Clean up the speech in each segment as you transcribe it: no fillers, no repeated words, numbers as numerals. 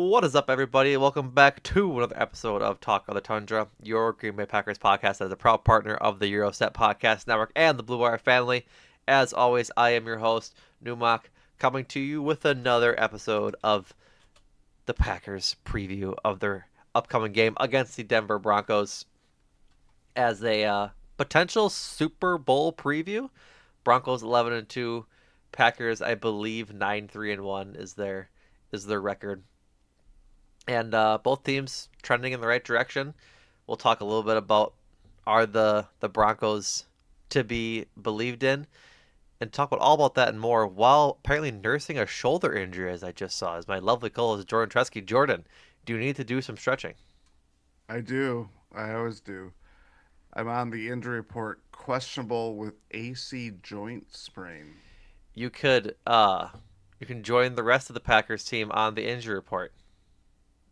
What is up, everybody? Welcome back to another episode of Talk of the Tundra, your Green Bay Packers podcast as a proud partner of the Gyro Step Podcast Network and the Blue Wire family. As always, I am your host, Numac, coming to you with another episode of the Packers preview of their upcoming game against the Denver Broncos as a potential Super Bowl preview. Broncos 11-2, Packers, I believe 9-3-1 is their record. And both teams trending in the right direction. We'll talk a little bit about are the Broncos to be believed in, and talk about all about that and more while apparently nursing a shoulder injury, as I just saw. As my lovely co-host Jordan Tresky. Jordan, do you need to do some stretching? I do. I always do. I'm on the injury report. Questionable with AC joint sprain. You could you can join the rest of the Packers team on the injury report.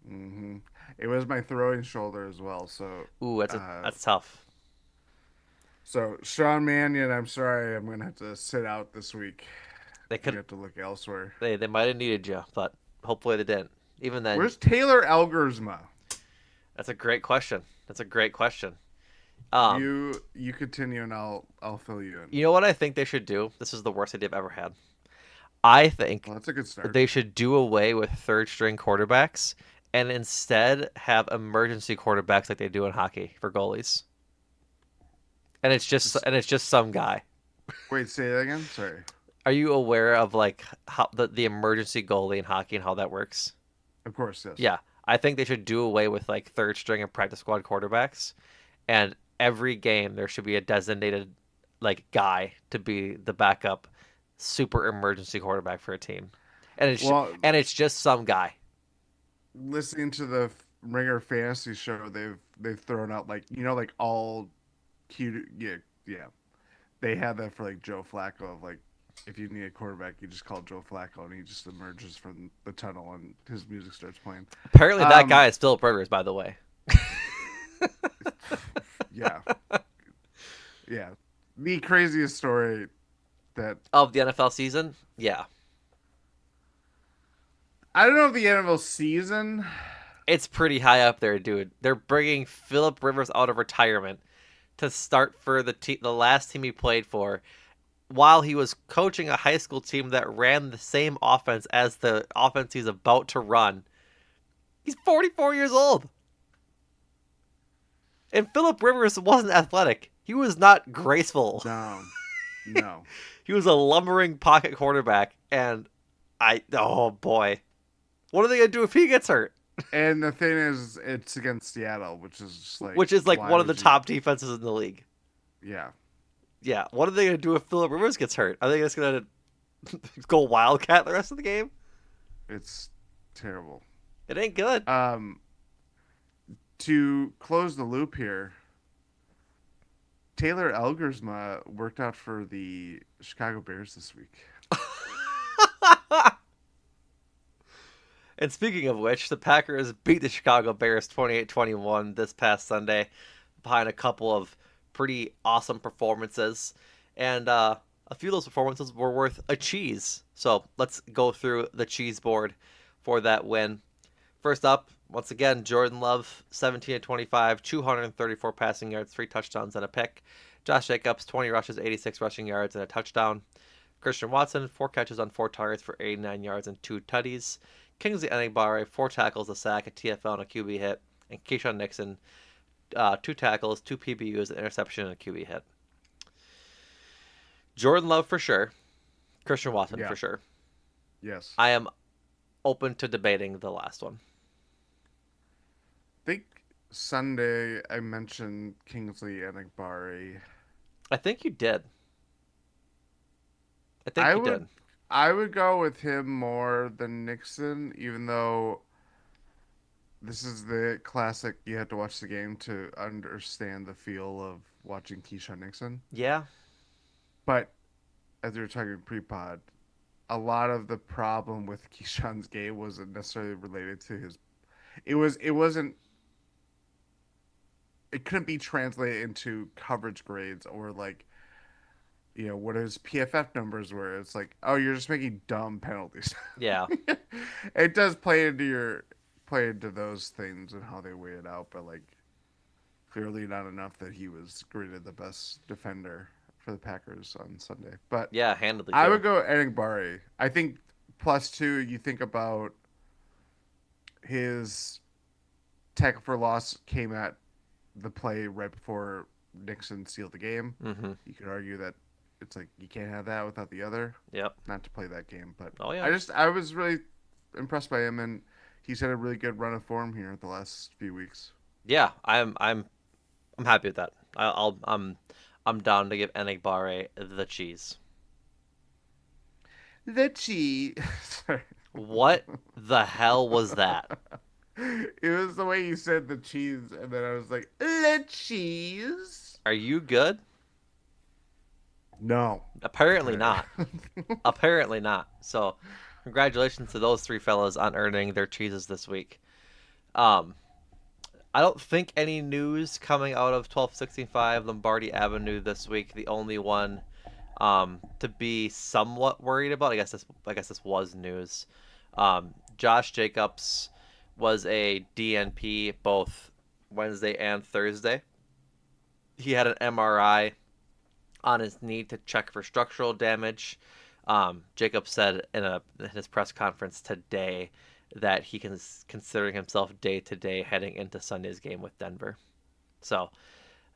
hmm It was my throwing shoulder as well. So, Ooh, that's a uh, that's tough. so Sean Mannion, I'm sorry, I'm gonna have to sit out this week. They We could have to look elsewhere. they might have needed you, but hopefully they didn't. Even then, Where's Taylor Elgersma? that's a great question. That's a great question. Um, You continue and I'll fill you in. You know what I think they should do? This is the worst idea I've ever had. I think Well, that's a good start. they should do away with third string quarterbacks and instead have emergency quarterbacks like they do in hockey for goalies. Just And it's just some guy. wait, say that again. Sorry. Are you aware of like how the emergency goalie in hockey and how that works? Of course, yes. Yeah. I think they should do away with like third string and practice squad quarterbacks, and every game there should be a designated like guy to be the backup super emergency quarterback for a team. Well, And it's just some guy. listening to the Ringer Fantasy Show, they've thrown out like like all cute yeah. They had that for like Joe Flacco of like if you need a quarterback, you just call Joe Flacco and he just emerges from the tunnel and his music starts playing. Apparently that Um, guy is Philip Rivers, by the way. yeah, yeah. The craziest story that Of the NFL season? Yeah. I don't know if the NFL season. It's pretty high up there, dude. They're bringing Philip Rivers out of retirement to start for the last team he played for while he was coaching a high school team that ran the same offense as the offense he's about to run. He's 44 years old. And Philip Rivers wasn't athletic. He was not graceful. No, no. He was a lumbering pocket quarterback. And oh boy. What are they going to do if he gets hurt? And the thing is, it's against Seattle, which is just like, Which is like why one of the would you? top defenses in the league. Yeah, Yeah. What are they going to do if Philip Rivers gets hurt? Are they just going to go Wildcat the rest of the game? it's terrible. It ain't good. Um, to close the loop here, Taylor Elgersma worked out for the Chicago Bears this week. And speaking of which, the Packers beat the Chicago Bears 28-21 this past Sunday behind a couple of pretty awesome performances. And a few of those performances were worth a cheese. So let's go through the cheese board for that win. First up, once again, Jordan Love, 17-25, 234 passing yards, 3 touchdowns, and a pick. Josh Jacobs, 20 rushes, 86 rushing yards, and a touchdown. Christian Watson, 4 catches on 4 targets for 89 yards and 2 tutties. Kingsley Enagbare, 4 tackles, a sack, a TFL, and a QB hit. And Keyshawn Nixon, 2 tackles, 2 PBUs, an interception, and a QB hit. Jordan Love for sure. Christian Watson Yeah. for sure. Yes. I am open to debating the last one. I think Sunday I mentioned Kingsley Enagbare. I think you did. I think I you would did. I would go with him more than Nixon, even though this is the classic you have to watch the game to understand the feel of watching Keyshawn Nixon. Yeah. But as we were talking pre-pod, a lot of the problem with Keyshawn's game wasn't necessarily related to his. It wasn't. It couldn't be translated into coverage grades or like what his PFF numbers were. It's like, oh, you're just making dumb penalties. Yeah. It does play into your play into those things and how they weigh it out, but like clearly not enough that he was graded the best defender for the Packers on Sunday. But Yeah, handily I too. would go Enigbare. I think +2. You think about his tackle for loss came at the play right before Nixon sealed the game. Mm-hmm. You could argue that it's like you can't have that without the other. Yep. Not to play that game, but Oh yeah. I was really impressed by him, and he's had a really good run of form here the last few weeks. Yeah, I'm happy with that. I'm down to give Enigbare the cheese. The cheese. Sorry. What the hell was that? It was the way you said the cheese, and then I was like, the cheese. Are you good? No. Apparently not. Apparently not. So, congratulations to those three fellas on earning their cheeses this week. Um, I don't think any news coming out of 1265 Lombardi Avenue this week. The only one to be somewhat worried about, I guess this was news. Josh Jacobs was a DNP both Wednesday and Thursday. He had an MRI on his knee to check for structural damage. Jacob said in his press conference today that he is considering himself day to day heading into Sunday's game with Denver. So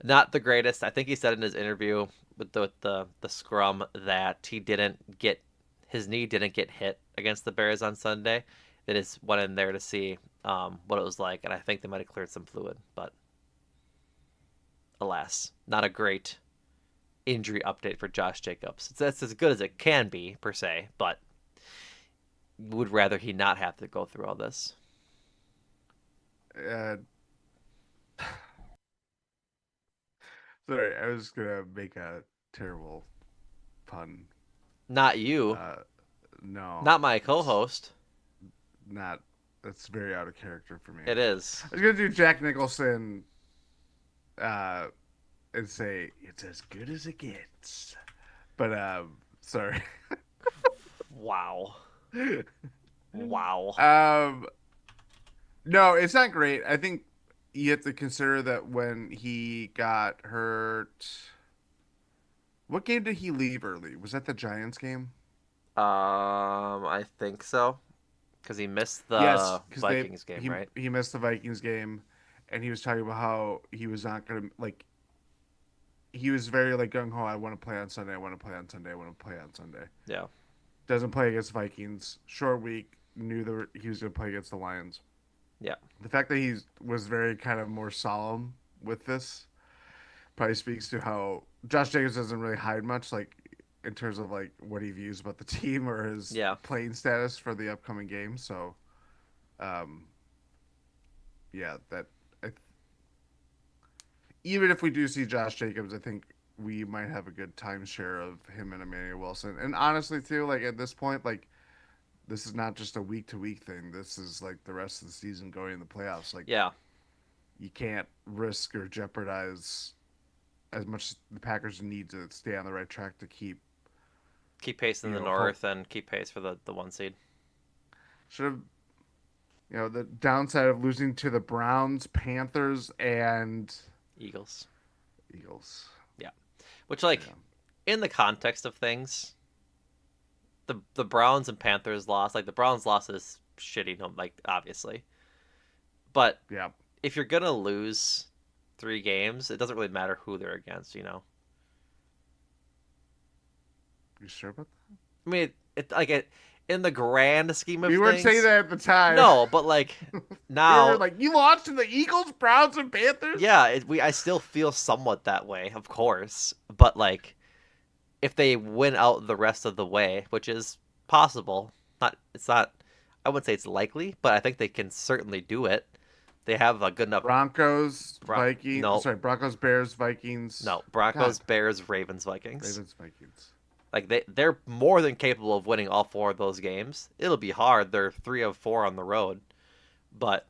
not the greatest. I think he said in his interview with the scrum that he didn't get his knee didn't get hit against the Bears on Sunday. They just went in there to see what it was like, and I think they might have cleared some fluid, but alas, not a great injury update for Josh Jacobs. That's as good as it can be per se, but would rather he not have to go through all this. Uh, Sorry, I was gonna make a terrible pun. Not you, Uh, no, not my it's co-host. not. That's very out of character for me. It is. I was gonna do Jack Nicholson, uh, and say it's as good as it gets, but sorry. Wow. Wow. um, no, it's not great. I think you have to consider that when he got hurt. What game did he leave early? Was that the Giants game? I think so. Because he missed Yes, the because they Vikings game, right? he missed the Vikings game, and he was talking about how he was not gonna like. He was very like gung ho. I want to play on Sunday. I want to play on Sunday. I want to play on Sunday. Yeah. Doesn't play against Vikings. Short week. Knew that he was gonna play against the Lions. Yeah. The fact that he was very kind of more solemn with this probably speaks to how Josh Jacobs doesn't really hide much, like in terms of like what he views about the team or his Yeah. playing status for the upcoming game. So, um, yeah, that I, even if we do see Josh Jacobs, I think we might have a good timeshare of him and Emmanuel Wilson. And honestly, too, like at this point, like this is not just a week to week thing. This is like the rest of the season going in the playoffs. Like Yeah. you can't risk or jeopardize as much as the Packers need to stay on the right track to keep, Keep pace in the hope. North and keep pace for the one seed. Should have, the downside of losing to the Browns, Panthers, and Eagles. Eagles. Yeah. Which, like, Yeah. in the context of things, the Browns and Panthers loss, like the Browns loss is shitty, no, like obviously. But Yeah. if you're gonna lose 3 games, it doesn't really matter who they're against, you know. You sure about I mean, it like it in the grand scheme that? of We weren't saying things. that at the time. No, but like We were now, like, you lost to the Eagles, Browns, and Panthers? yeah, I still feel somewhat that way, of course. But like, if they win out the rest of the way, which is possible, it's not. I wouldn't say it's likely, but I think they can certainly do it. They have a good enough. Broncos, Vikings. No, Sorry, Broncos, Bears, Vikings. no, Broncos, God, Bears, Ravens, Vikings. Ravens, Vikings. Like they're more than capable of winning all 4 of those games. It'll be hard. They're 3 of 4 on the road, but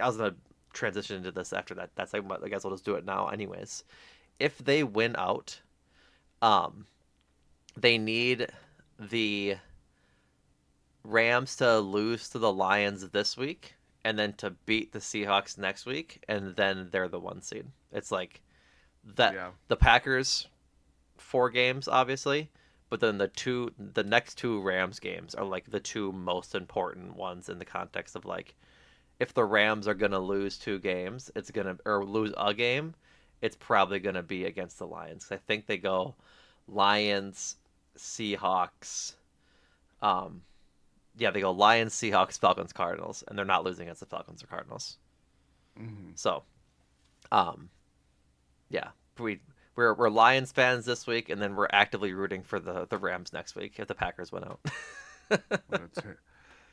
I was gonna transition into this after that segment. But I guess I'll just do it now, anyways. If they win out, um, they need the Rams to lose to the Lions this week and then to beat the Seahawks next week, and then they're the 1 seed. It's like that Yeah. the Packers 4 games, obviously, but then the next two Rams games are like the two most important ones in the context of like if the Rams are gonna lose 2 games, it's gonna or lose a game, it's probably gonna be against the Lions. I think they go Lions, Seahawks. Um, yeah, they go Lions, Seahawks, Falcons, Cardinals, and they're not losing against the Falcons or Cardinals. Hmm. So, um, yeah, we're Lions fans this week, and then we're actively rooting for the Rams next week if the Packers win out. What a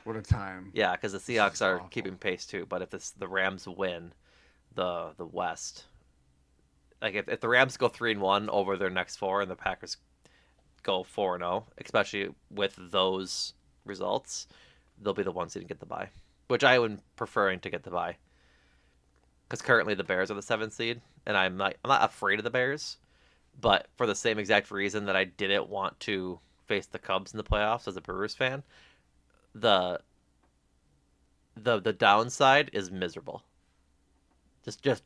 what a time. Yeah, because the This Seahawks is are awful. keeping pace too. But if the Rams win the West, like if the Rams go 3-1 over their next 4, and the Packers go 4-0, especially with those results, they'll be the 1 seed to get the bye, which I would preferring to get the bye because currently the Bears are the 7th seed, and I'm not afraid of the Bears, but for the same exact reason that I didn't want to face the Cubs in the playoffs as a Brewers fan, the the downside is miserable.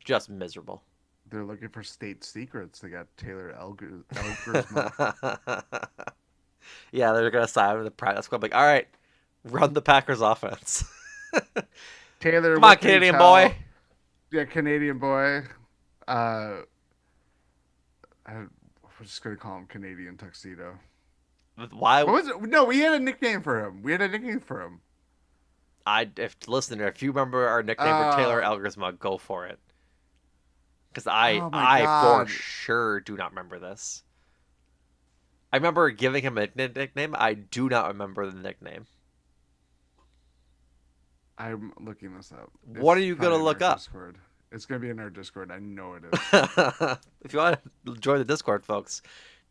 Just miserable. They're looking for state secrets. They got Taylor Elgersma. Yeah, they're gonna sign him in the practice squad. Like, all right, run the Packers offense. Taylor, Come on, what can you Canadian boy. tell? Yeah, Canadian boy. Uh, we're just gonna call him Canadian Tuxedo. Why? What was it? No, we had a nickname for him. We had a nickname for him. If listener, if you remember our nickname for Taylor Uh, Elgersma, go for it. Because I oh my I for God. sure do not remember this. I remember giving him a nickname. I do not remember the nickname. I'm looking this up. What are It's you gonna probably in look our up? Discord. It's gonna be in our Discord. I know it is. If you want to join the Discord, folks,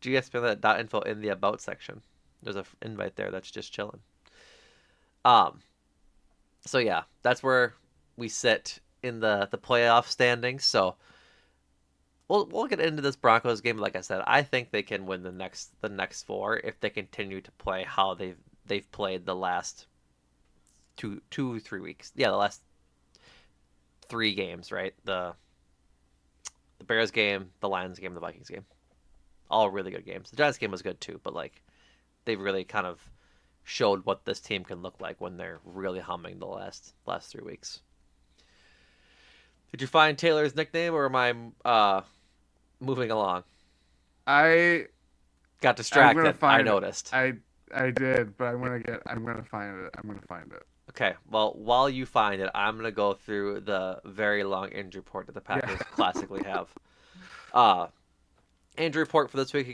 gspn.info in the about section. There's an invite there that's just chilling. Um, so yeah, that's where we sit in the playoff standings. So we'll get into this Broncos game. Like I said, I think they can win the next 4 if they continue to play how they've played the last 3 weeks. Yeah, the last 3 games, right? The Bears game, the Lions game, the Vikings game. All really good games. The Giants game was good too, but like they've really kind of showed what this team can look like when they're really humming the last 3 weeks. Did you find Taylor's nickname, or am I moving along? I Got I'm gonna distracted. I find it. noticed. I did, but I'm gonna find it. I'm gonna find it. Okay, well, while you find it, I'm gonna go through the very long injury report that the Yeah. Packers classically have. Uh, Injury report for this week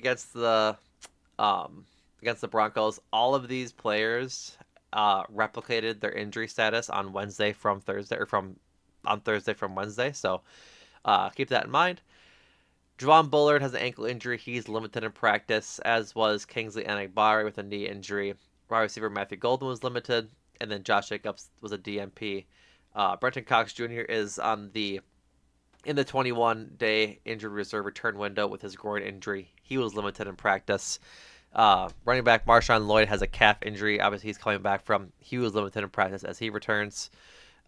um, against the Broncos. All of these players replicated their injury status on Wednesday from Thursday, or from on Thursday from Wednesday. So keep that in mind. Javon Bullard has an ankle injury. He's limited in practice, as was Kingsley Enagbare with a knee injury. Wide receiver Matthew Golden was limited, and then Josh Jacobs was a DMP. Brenton Cox Jr. is in the 21-day injured reserve return window with his groin injury. He was limited in practice. Running back Marshawn Lloyd has a calf injury. Obviously, he's coming back from. He was limited in practice as he returns.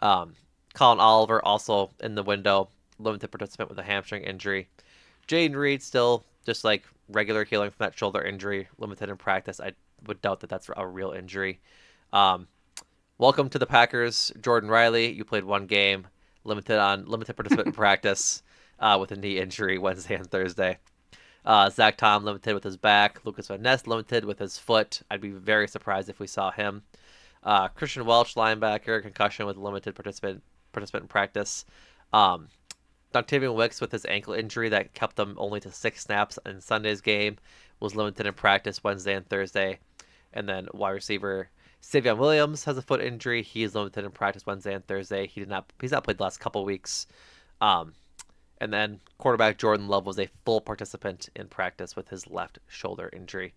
Um, Colin Oliver also in the window, limited participant with a hamstring injury. Jaden Reed still just like regular healing from that shoulder injury, limited in practice. I would doubt that that's a real injury. Um, Welcome to the Packers, Jordan Riley. You played 1 game, limited participant in practice with a knee injury Wednesday and Thursday. Zach Tom limited with his back. Lucas Van Ness limited with his foot. I'd be very surprised if we saw him. Christian Welch, linebacker, concussion with limited participant in practice. Um, Dontayvion Wicks with his ankle injury that kept him only to 6 snaps in Sunday's game was limited in practice Wednesday and Thursday. And then wide receiver Savion Williams has a foot injury. He is limited in practice Wednesday and Thursday. He's not played the last couple weeks. Um, and then quarterback Jordan Love was a full participant in practice with his left shoulder injury.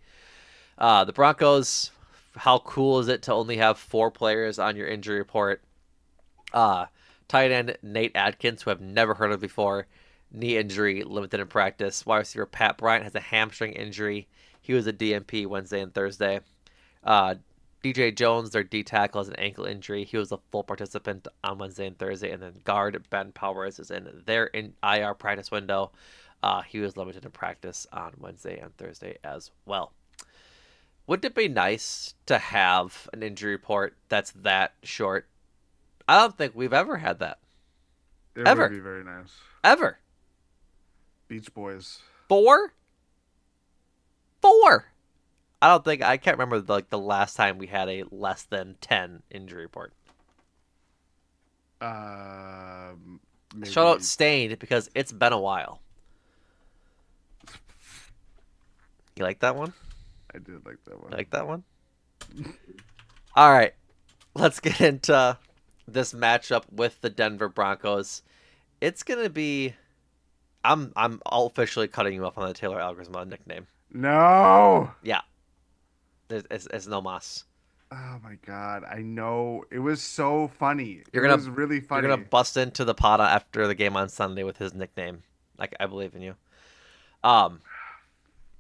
The Broncos, how cool is it to only have 4 players on your injury report? Uh, Tight end Nate Adkins, who I've never heard of before, knee injury, limited in practice. Wide receiver Pat Bryant has a hamstring injury. He was a DMP Wednesday and Thursday. Uh, DJ Jones, their D tackle, has an ankle injury. He was a full participant on Wednesday and Thursday. And then guard Ben Powers is in their IR practice window. He was limited in practice on Wednesday and Thursday as well. Wouldn't it be nice to have an injury report that's that short? I don't think we've ever had that. It would Ever. be very nice. Ever. Beach Boys. Four? Four. I can't remember the last time we had a less than 10 injury report. Shout out Maybe Stained because it's been a while. You like that one? I did like that You one. like that one? All right. Let's get into this matchup with the Denver Broncos. It's going to be I'm officially cutting you off on the Taylor Algersma nickname. No. Yeah. It's no mas. Oh my god! I know it was so funny. You're It gonna was really you're gonna funny. bust into the pod after the game on Sunday with his nickname. Like I believe in you. Um,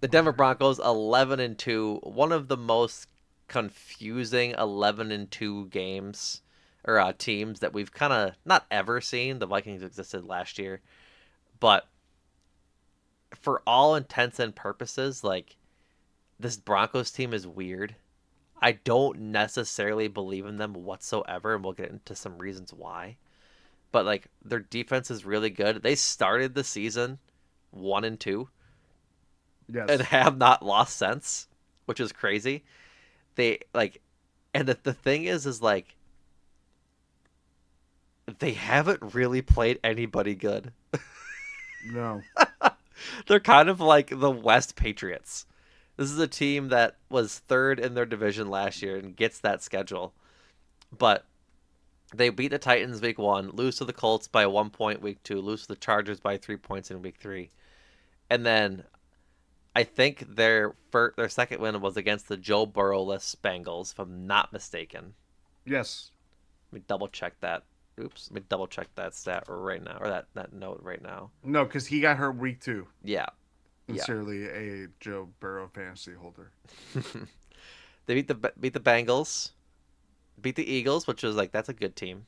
the Denver Broncos 11-2, one of the most confusing 11-2 games or teams that we've kind of not ever seen. The Vikings existed last year, but for all intents and purposes, like this Broncos team is weird. I don't necessarily believe in them whatsoever, and we'll get into some reasons why. But like their defense is really good. They started the season 1-2 and Yes. have not lost since, which is crazy. They like, and the thing is like they haven't really played anybody good. No. They're kind of like the West Patriots. This is a team that was third in their division last year and gets that schedule, but they beat the Titans week 1, lose to the Colts by 1 point week 2, lose to the Chargers by 3 points in week 3, and then I think their second win was against the Joe Burrow-less Bengals, if I'm not mistaken. Yes. Let me double check that. Oops, let me double check that stat right now, or that note right now. No, because he got hurt week 2. Yeah, yeah. Sincerely, a Joe Burrow fantasy holder. They beat the Bengals, beat the Eagles, which was like that's a good team,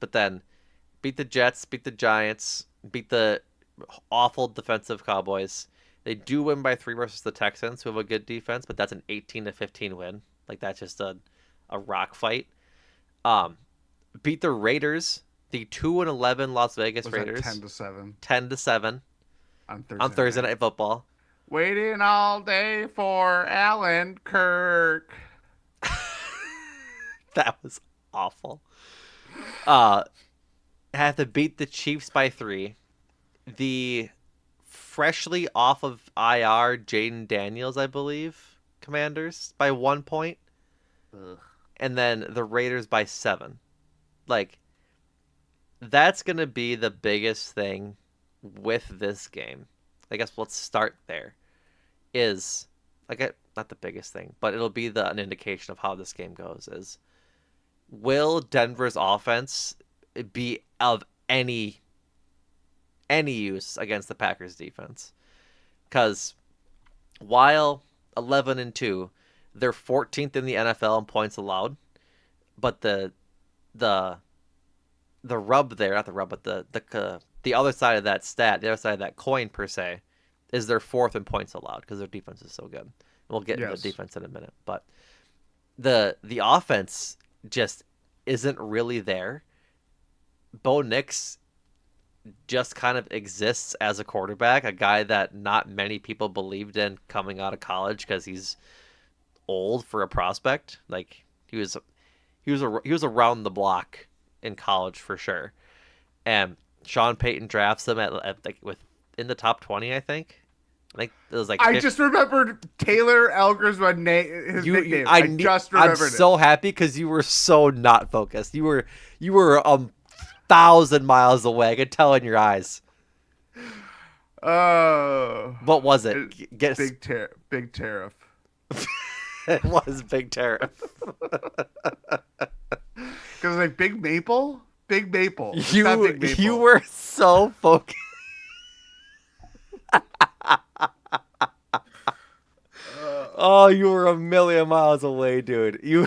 but then beat the Jets, beat the Giants, beat the awful defensive Cowboys. They do win by 3 versus the Texans, who have a good defense, but that's an 18-15 win. Like that's just a rock fight. Um, beat the Raiders, the 2-11 Las Vegas Was that Raiders, 10-7 10-7 on on Thursday Thursday night? Night Football. Waiting all day for Alan Kirk. That was awful. Uh, have to beat the Chiefs by 3. The freshly off of IR Jaden Daniels, I believe, Commanders by 1 point, Ugh. and then the Raiders by 7. Like that's gonna be the biggest thing with this game. I guess let's start there. Is like not the biggest thing, but it'll be an indication of how this game goes. Is will Denver's offense be of any use against the Packers defense? Because while 11-2, they're 14th in the NFL in points allowed, but the rub there, not the rub, but the other side of that stat, the other side of that coin per se, is they're fourth in points allowed because their defense is so good. We'll get into the Yes. defense in a minute, but the offense just isn't really there. Bo Nix just kind of exists as a quarterback, a guy that not many people believed in coming out of college because he's old for a prospect. Like he was around the block in college for sure. And Sean Payton drafts him at like with in the top 20, I think. I think it was like I 50. just remembered Taylor Elgersma his nickname. I just I'm remembered it. so happy because you were so not focused. You were 1,000 miles away. I could tell in your eyes. Oh, What was it? it, Get big tariff. it was Big Tariff. Because like Big Maple. It's not You Big you Maple. were so focused. Uh, Oh, you were a million miles away, dude. You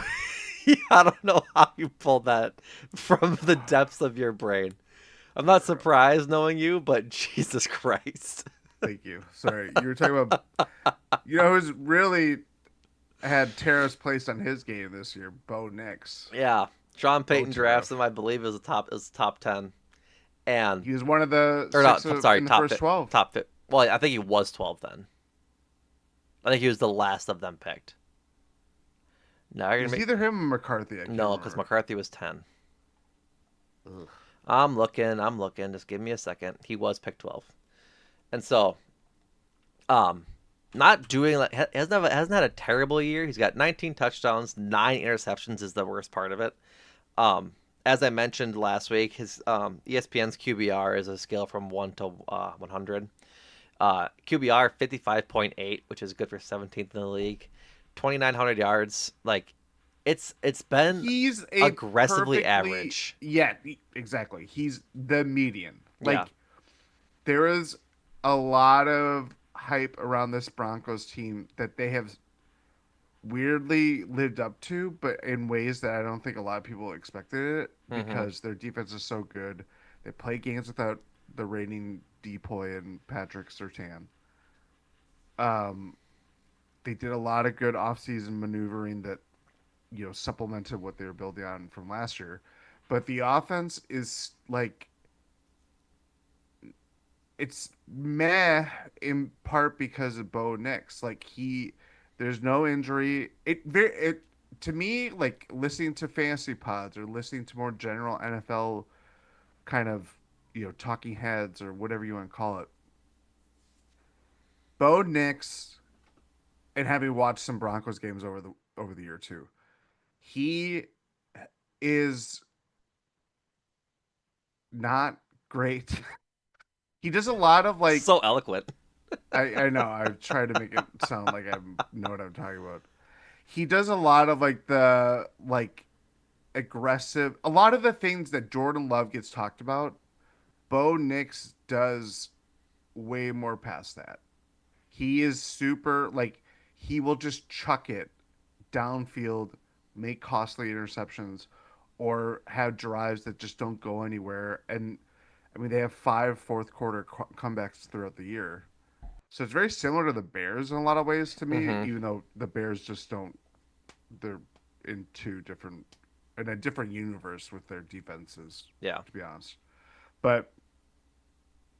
I don't know how you pulled that from the depths of your brain. I'm not Zero. surprised knowing you, but Jesus Christ. Thank you. Sorry, you were talking about who's really had tariffs placed on his game this year? Bo Nix. Yeah, Sean Bo Payton drafts him, tariff. I believe, as top 10, and He was one of the or not. six Sorry, in the first 12. top fit. Well, I think he was 12 then. I think he was the last of them picked. Now you're It gonna was make either him or McCarthy. I can't no, because remember. McCarthy was 10. Ugh. I'm looking. I'm looking. Just give me a second. He was picked 12, and so um, not doing like hasn't had a terrible year. He's got 19 touchdowns, 9 interceptions is the worst part of it. Um, as I mentioned last week, his ESPN's QBR is a scale from 1 to 100. QBR 55.8, which is good for 17th in the league. 2,900 yards. Like it's been He's a aggressively perfectly average. yeah, exactly. He's the median. Yeah. Like there is a lot of hype around this Broncos team that they have weirdly lived up to, but in ways that I don't think a lot of people expected it Mm-hmm. because their defense is so good. They play games without the reigning Depoy and Patrick Surtain. Um, they did a lot of good offseason maneuvering that supplemented what they were building on from last year. But the offense is like it's meh in part because of Bo Nix. Like there's no injury. It to me like listening to fantasy pods or listening to more general NFL kind of talking heads or whatever you want to call it. Bo Nix and having watched some Broncos games over the year too, he is not great. He does a lot of like So eloquent. I know I try to make it sound like I know what I'm talking about. He does a lot of like the like aggressive, a lot of the things that Jordan Love gets talked about. Bo Nix does way more past that. He is super like he will just chuck it downfield, make costly interceptions, or have drives that just don't go anywhere. And I mean, they have five fourth quarter comebacks throughout the year. So it's very similar to the Bears in a lot of ways to me, Mm-hmm. even though the Bears just don't. They're in in a different universe with their defenses, Yeah. to be honest. But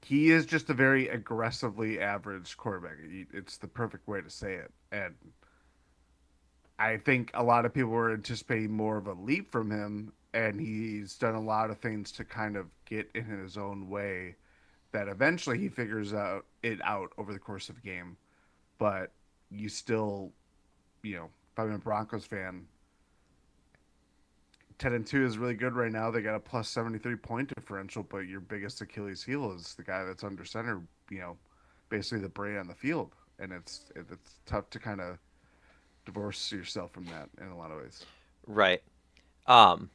he is just a very aggressively average quarterback. It's the perfect way to say it. And I think a lot of people were anticipating more of a leap from him, and he's done a lot of things to kind of get in his own way that eventually he figures out over the course of a game. But you still, if I'm a Broncos fan, 10-2 is really good right now. They got a plus 73 point differential, but your biggest Achilles heel is the guy that's under center, you know, basically the brain on the field. And it's tough to kind of divorce yourself from that in a lot of ways. Right. Um,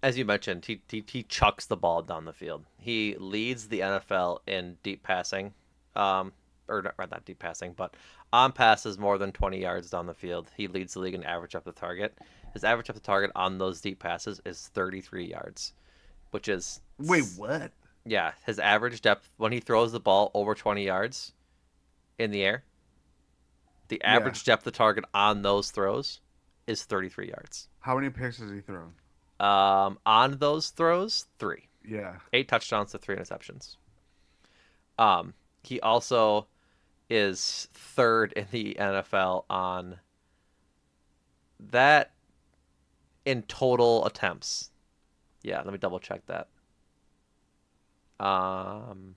as you mentioned, he chucks the ball down the field. He leads the NFL in deep passing, um, or not deep passing, but on passes more than 20 yards down the field. He leads the league in average up the target. His average up the target on those deep passes is 33 yards, which is Wait, what? yeah, his average depth when he throws the ball over 20 yards in the air. The Yeah. average depth of target on those throws is 33 yards. How many picks has he thrown? On those throws, three. Yeah. 8 touchdowns to 3 interceptions. Um, he also is third in the NFL on that in total attempts. Yeah, let me double check that. Um,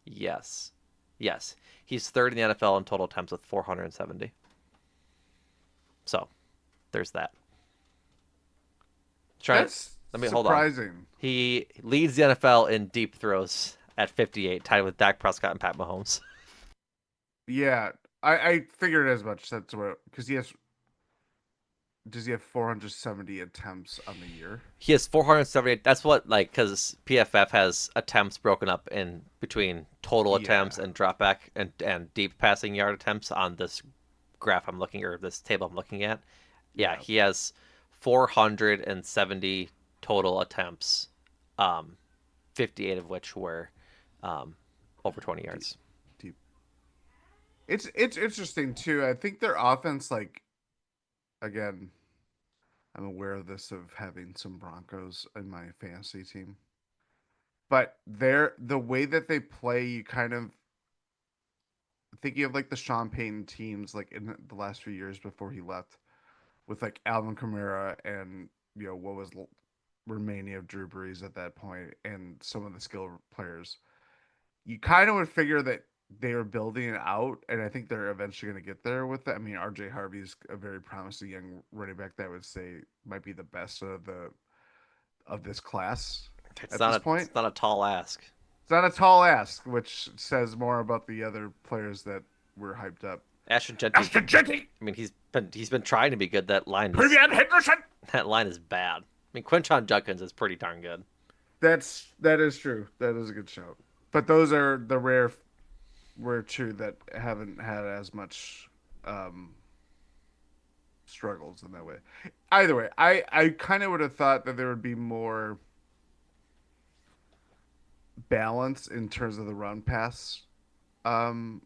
yes, yes, he's third in the NFL in total attempts with 470. So there's that. Trying. That's Let me hold on. surprising. He leads the NFL in deep throws at 58, tied with Dak Prescott and Pat Mahomes. Yeah. I figured as much. That's what, because does he have 470 attempts on the year? He has 478. That's what like because PFF has attempts broken up in between total attempts Yeah. and dropback and deep passing yard attempts on this graph I'm looking or this table I'm looking at. Yeah, Yeah. he has 470 total attempts, 58 of which were um, over 20 Deep, yards. deep. It's interesting too. I think their offense, like again, I'm aware of this of having some Broncos in my fantasy team, but the way that they play, you kind of thinking of like the Sean Payton teams, like in the last few years before he left, with like Alvin Kamara and what was remaining of Drew Brees at that point, and some of the skill players. You kind of would figure that they are building it out, and I think they're eventually going to get there with it. I mean, RJ Harvey's a very promising young running back that I would say might be the best of this class It's at this not a it's point. not a tall ask. It's not a tall ask, which says more about the other players that were hyped up. Ashton Genty. Ashton Jitty, I mean, he's been trying to be good. That line is Previan Henderson. that line is bad. I mean, Quinshon Judkins is pretty darn good. That is true. That is a good shout. But those are the rare two that haven't had as much um, struggles in that way. Either way, I kind of would have thought that there would be more balance in terms of the run pass um,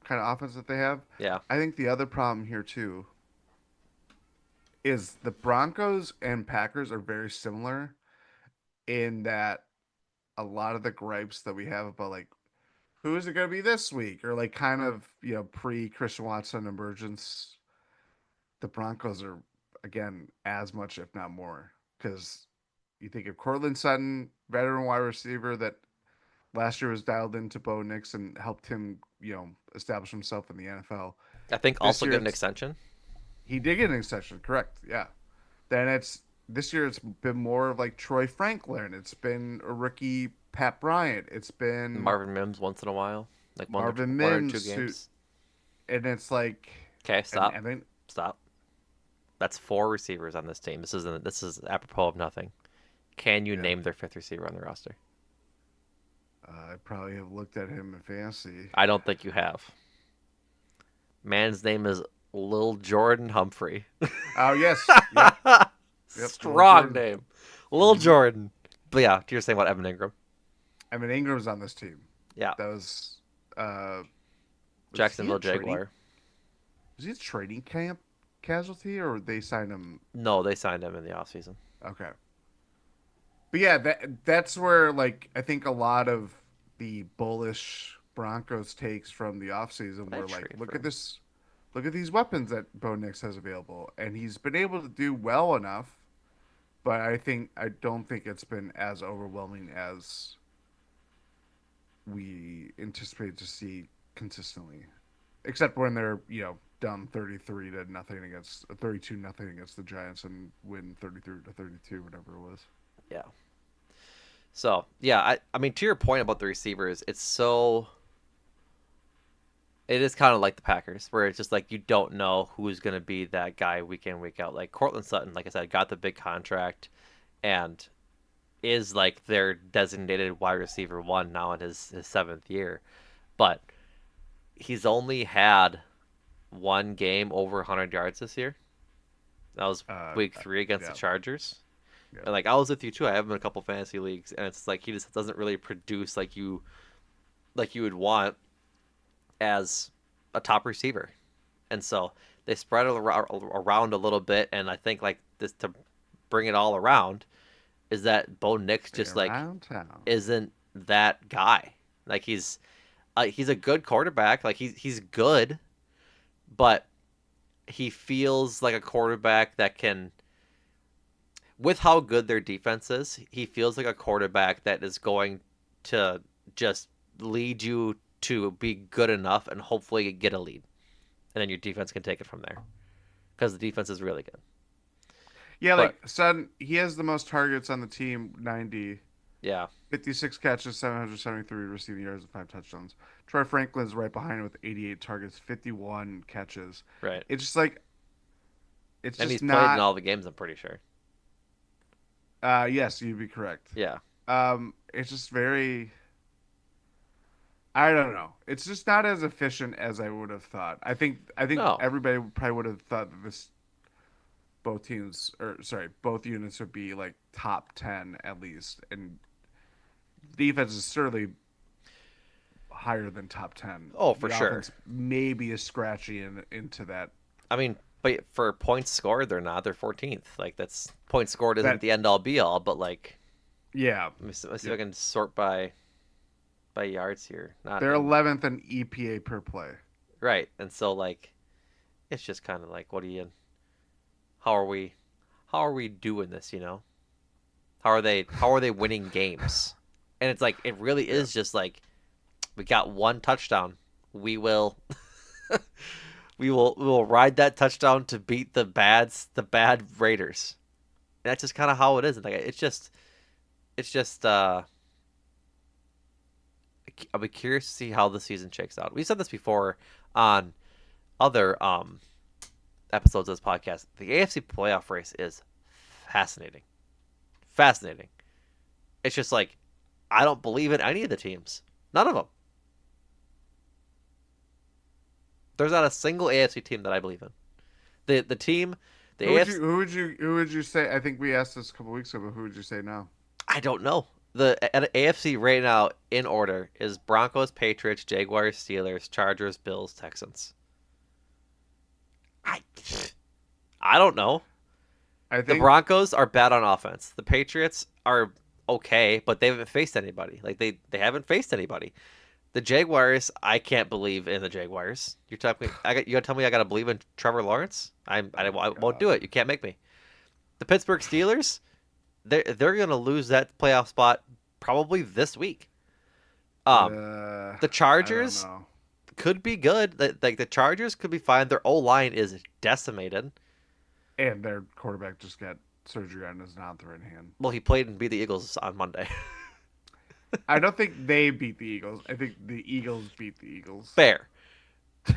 kind of offense that they have. Yeah, I think the other problem here too is the Broncos and Packers are very similar in that a lot of the gripes that we have about like who is it going to be this week or like kind of pre Christian Watson emergence, the Broncos are again as much if not more because you think of Cortland Sutton, veteran wide receiver that last year was dialed into Bo Nix and helped him establish himself in the NFL. I think This also year get an it's extension. he did get an extension, correct? Yeah. Then it's this year it's been more of like Troy Franklin. It's been a rookie Pat Bryant. It's been Marvin Mims once in a while, like Marvin one or two Mims, games. and it's like, Okay, and stop, I think stop. That's four receivers on this team. This is apropos of nothing. Can you yeah, name their fifth receiver on the roster? I probably have looked at him in fantasy. I don't think you have. Man's name is Lil Jordan Humphrey. Oh yes, yep, yep, Little Strong Jordan. name, Lil Mm-hmm. Jordan. But yeah, you're saying about Evan Ingram. I mean Ingram's on this team. Yeah, That uh was he a Jacksonville trading Jaguar. was he a trading camp casualty or they signed him? No, they signed him in the offseason. Okay. But yeah, that's where like I think a lot of the bullish Broncos takes from the offseason I were like, trade look for at him. this, look at these weapons that Bo Nix has available, and he's been able to do well enough. But I don't think it's been as overwhelming as we anticipated to see consistently, except when they're down 33 to nothing against 32 nothing against the Giants and win 33 to 32 whatever it was. Yeah. So yeah, I mean to your point about the receivers, it is kind of like the Packers, where it's just like you don't know who's going to be that guy week in, week out. Like Cortland Sutton, like I said, got the big contract and is like their designated wide receiver one now in his seventh year. But he's only had one game over 100 yards this year. That was Uh, week three against the yeah, Chargers. yeah. And like I was with you too. I have him in a couple fantasy leagues, and it's like he just doesn't really produce like you would want as a top receiver. And so they spread it around a little bit, and I think like this to bring it all around is that Bo Nix Bring just like around town. isn't that guy. Like he's a good quarterback. Like he's good, but he feels like a quarterback that can, with how good their defense is, he feels like a quarterback that is going to just lead you to be good enough and hopefully get a lead, and then your defense can take it from there because the defense is really good. Yeah, But like Sutton, he has the most targets on the team, 90, yeah, 56 catches, 773 receiving yards, and 5 touchdowns. Troy Franklin's right behind him with 88 targets, 51 catches. right. It's just like, it's And he's just played in not. all the games, I'm pretty sure. Yes, you'd be correct. Yeah. It's just very. I don't know. It's just not as efficient as I would have thought. I think No. everybody probably would have thought that this both teams, or sorry, both units would be like top 10 at least, and defense is certainly higher than top 10. Oh, for The sure. offense maybe is scratchy into that. I mean, but for points scored, they're not. They're 14th. Like that's points scored isn't That the end all be all. But like, yeah, let me see if yeah. I can sort by yards here. Not They're in 11th in EPA per play. right. And so like, it's just kind of like, what do you? How are we? How are we doing this? You know? How are they? How are they winning games? And it's like it really Yeah. is just like we got one touchdown. We will we will ride that touchdown to beat the bad Raiders. And that's just kind of how it is. Like it's just I'll be curious to see how the season shakes out. We said this before on other episodes of this podcast. The AFC playoff race is fascinating. Fascinating. It's just like I don't believe in any of the teams. None of them. There's not a single AFC team that I believe in. The team, the AFC, Who would you say? I think we asked this a couple weeks ago, but who would you say now? I don't know. The at AFC right now in order is Broncos, Patriots, Jaguars, Steelers, Chargers, Bills, Texans. I I don't know. I The think Broncos are bad on offense. The Patriots are okay, but they haven't faced anybody. Like they haven't faced anybody. The Jaguars, I can't believe in the Jaguars. You're talking. You gotta tell me I gotta believe in Trevor Lawrence. I oh won't do god. it. You can't make me. The Pittsburgh Steelers, they're gonna lose that playoff spot probably this week. Um, the I don't Chargers know. could be good. Like the Chargers could be fine. Their O line is decimated. And their quarterback just got surgery on his non-threatened hand. Well, he played and beat the Eagles on Monday. I don't think they beat the Eagles. I think the Eagles beat the Eagles. Fair,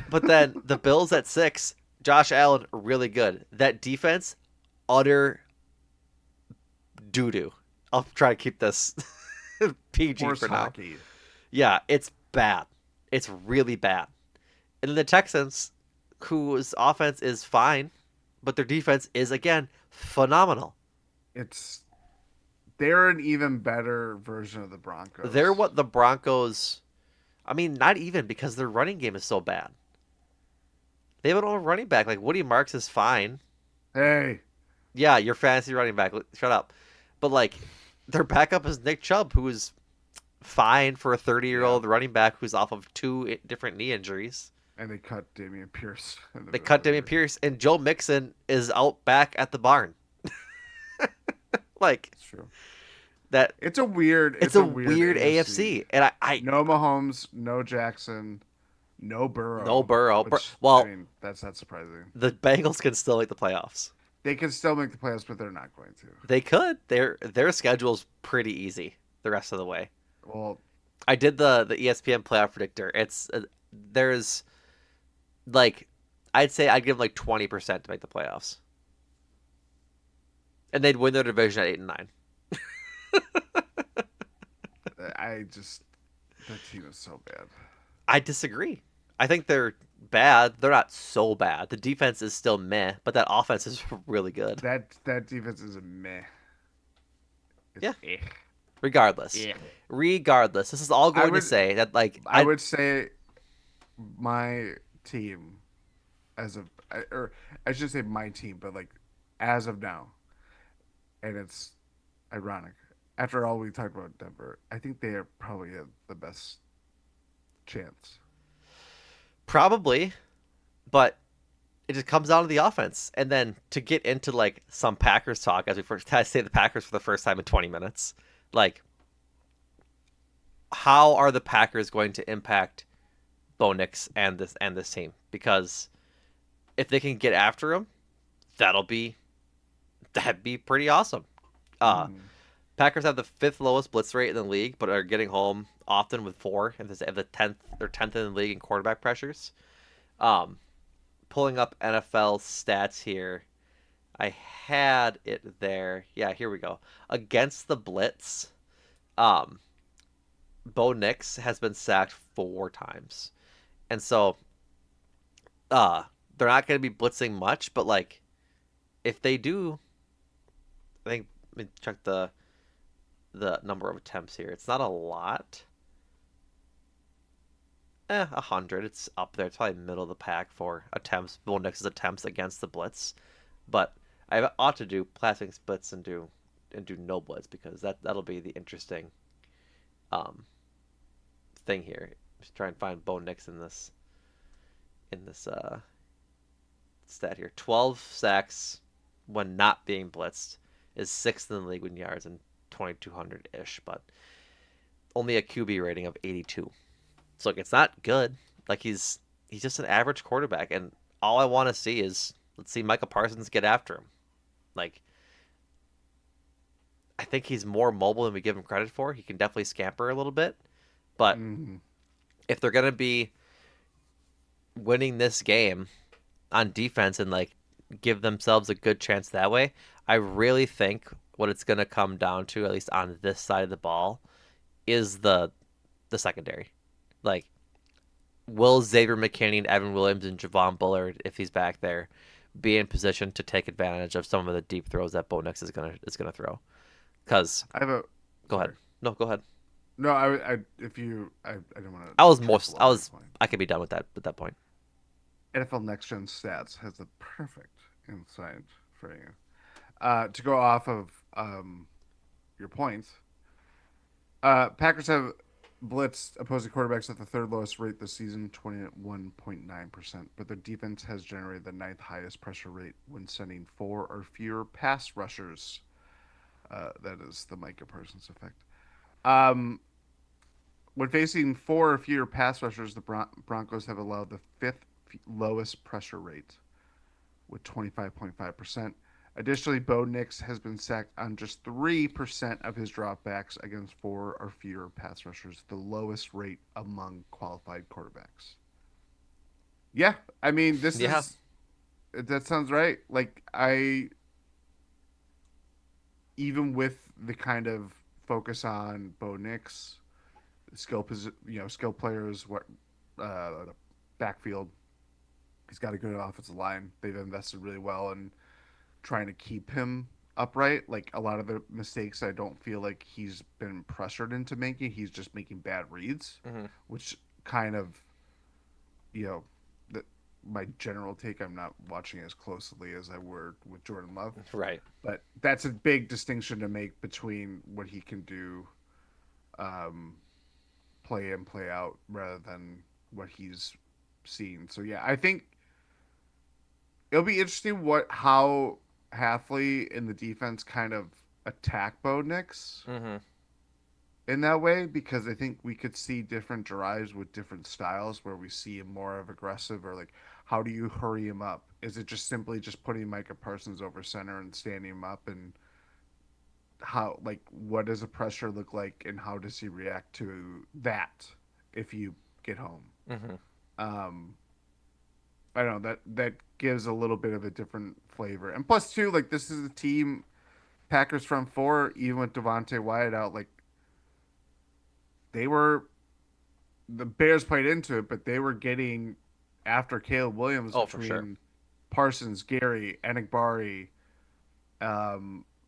but then the Bills at 6. Josh Allen really good. That defense, utter doo doo. I'll try to keep this PG Horse for now. hockey. Yeah, it's bad. It's really bad. And then the Texans, whose offense is fine, but their defense is again phenomenal. It's they're an even better version of the They're Broncos. what the Broncos. I mean, not even because their running game is so bad. They have an running back like Woody Marks is fine. Hey, Yeah, your fantasy running back. Shut up. But like, their backup is Nick Chubb, who is fine for a 30-year-old yeah, old running back who's off of two different knee injuries. and they cut Damian Pierce in the They middle cut of the Damian year. Pierce, and Joe Mixon is out back at the barn. Like It's true. that. It's It's a a weird weird AFC. AFC, and I No Mahomes, no Jackson, no no Burrow. Burrow. Which I Well, mean, that's not surprising. the Bengals can still make the playoffs. They can still make the playoffs, but they're not going to. They could. Their schedule's pretty easy the rest of the way. Well, I did the ESPN playoff predictor. It's there's like I'd say I'd give them like 20% to make the playoffs, and they'd win their division at 8 and 9. I just that team is so bad. I disagree. I think they're bad. They're not so bad. The defense is still meh, but that offense is really good. That defense is a meh. It's Yeah. eh. Regardless, Eh. regardless, this is all I going to would say that like I would say my team or I should say my team, but like as of now, and it's ironic. After all we talked about Denver, I think they are probably have the best chance. probably, but it just comes down to the offense. And then to get into like some Packers talk, as we first I say the Packers for the first time in 20 minutes, like how are the Packers going to impact Bo Nix and this team? Because if they can get after him, that'll be that'd be pretty awesome. Uh, Mm. Packers have the fifth lowest blitz rate in the league, but are getting home often with four, and they have the tenth. They're tenth in the league in quarterback pressures. Um, Pulling up NFL stats here. I had it there. Yeah, here we go. Against the blitz, um, Bo Nix has been sacked 4 times, and so uh, they're not going to be blitzing much, but like if they do, I think let me check the number of attempts here. It's not a lot. 100. It's up there. It's probably middle of the pack for attempts. Bo Nix's attempts against the blitz, but I ought to do passing splits and do no blitz because that'll be the interesting um thing here. Just try and find Bo Nix in this stat here. 12 sacks when not being blitzed is sixth in the league in yards and 2,200 ish, but only a QB rating of 82. So like it's not good. Like he's just an average quarterback, and all I want to see is let's see Micah Parsons get after him. Like I think he's more mobile than we give him credit for. He can definitely scamper a little bit, but Mm-hmm. if they're gonna be winning this game on defense and like give themselves a good chance that way, I really think what it's gonna come down to, at least on this side of the ball, is the secondary. Like, will Xavier McKinney and Evan Williams and Javon Bullard, if he's back there, be in position to take advantage of some of the deep throws that Bo Nix is gonna throw? Because I have a go ahead. sorry. No, go ahead. No, if you, I don't want to I was trample I on your was point. I could be done with that at that point. NFL Next Gen Stats has the perfect insight for you. To go off of your points, Packers have blitzed opposing quarterbacks at the third lowest rate this season, 21.9%. But their defense has generated the ninth highest pressure rate when sending four or fewer pass rushers. That is the Micah Parsons effect. Um, when facing four or fewer pass rushers, the Broncos have allowed the fifth lowest pressure rate with 25.5%. Additionally, Bo Nix has been sacked on just 3% of his dropbacks against four or fewer pass rushers, the lowest rate among qualified quarterbacks. Yeah, I mean, this Yeah, is that sounds right. Like even with the kind of focus on Bo Nix, skill players, what backfield. He's got a good offensive line. They've invested really well in trying to keep him upright. Like a lot of the mistakes, I don't feel like he's been pressured into making. He's just making bad reads, hmm which kind of, you know, the, my general take. I'm not watching as closely as I were with Jordan Love, right. but that's a big distinction to make between what he can do, um, play in, play out, rather than what he's seen. So yeah, I think it'll be interesting what how Halfley in the defense kind of attack Bo Nix hmm in that way because I think we could see different drives with different styles where we see him more of aggressive or like how do you hurry him up? Is it just simply just putting Micah Parsons over center and standing him up and how like what does the pressure look like and how does he react to that if you get home? hmm Um I don't know that gives a little bit of a different flavor. And plus too, like this is a team Packers front four, even with Devontae Wyatt out, like they were the Bears played into it, but they were getting after Caleb Williams Oh, for sure. between Parsons, Gary, Enigbari,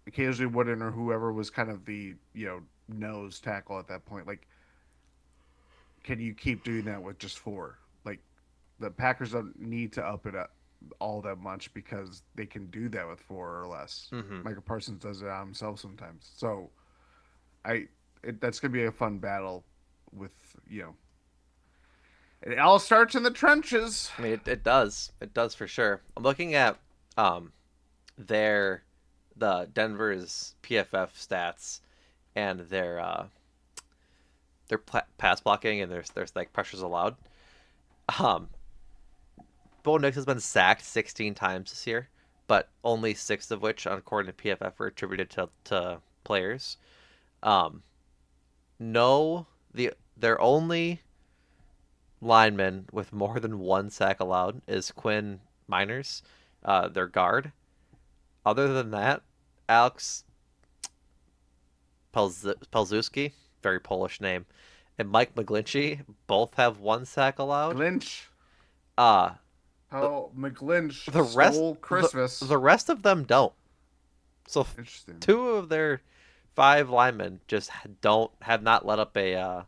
occasionally Wooden or whoever was kind of the nose tackle at that point. Like, can you keep doing that with just four? Like, the Packers don't need to up it up all that much because they can do that with four or less. hmm Michael Parsons does it on himself sometimes. So that's gonna be a fun battle with it all starts in the trenches. I mean, it does. It does for sure. I'm looking at um their the Denver's PFF stats and their pass blocking and there's like pressures allowed. Um, Bo Nix has been sacked 16 times this year, but only six of which, according to PFF, are attributed to players. Um, no, their only lineman with more than one sack allowed is Quinn Miners, their guard. Other than that, Alex Pelzuski, very Polish name, and Mike McGlinchey both have one sack allowed. Glinch. Uh how McGlinch The rest stole the Christmas. the rest of them don't. So Interesting. two of their five linemen just don't have not let up a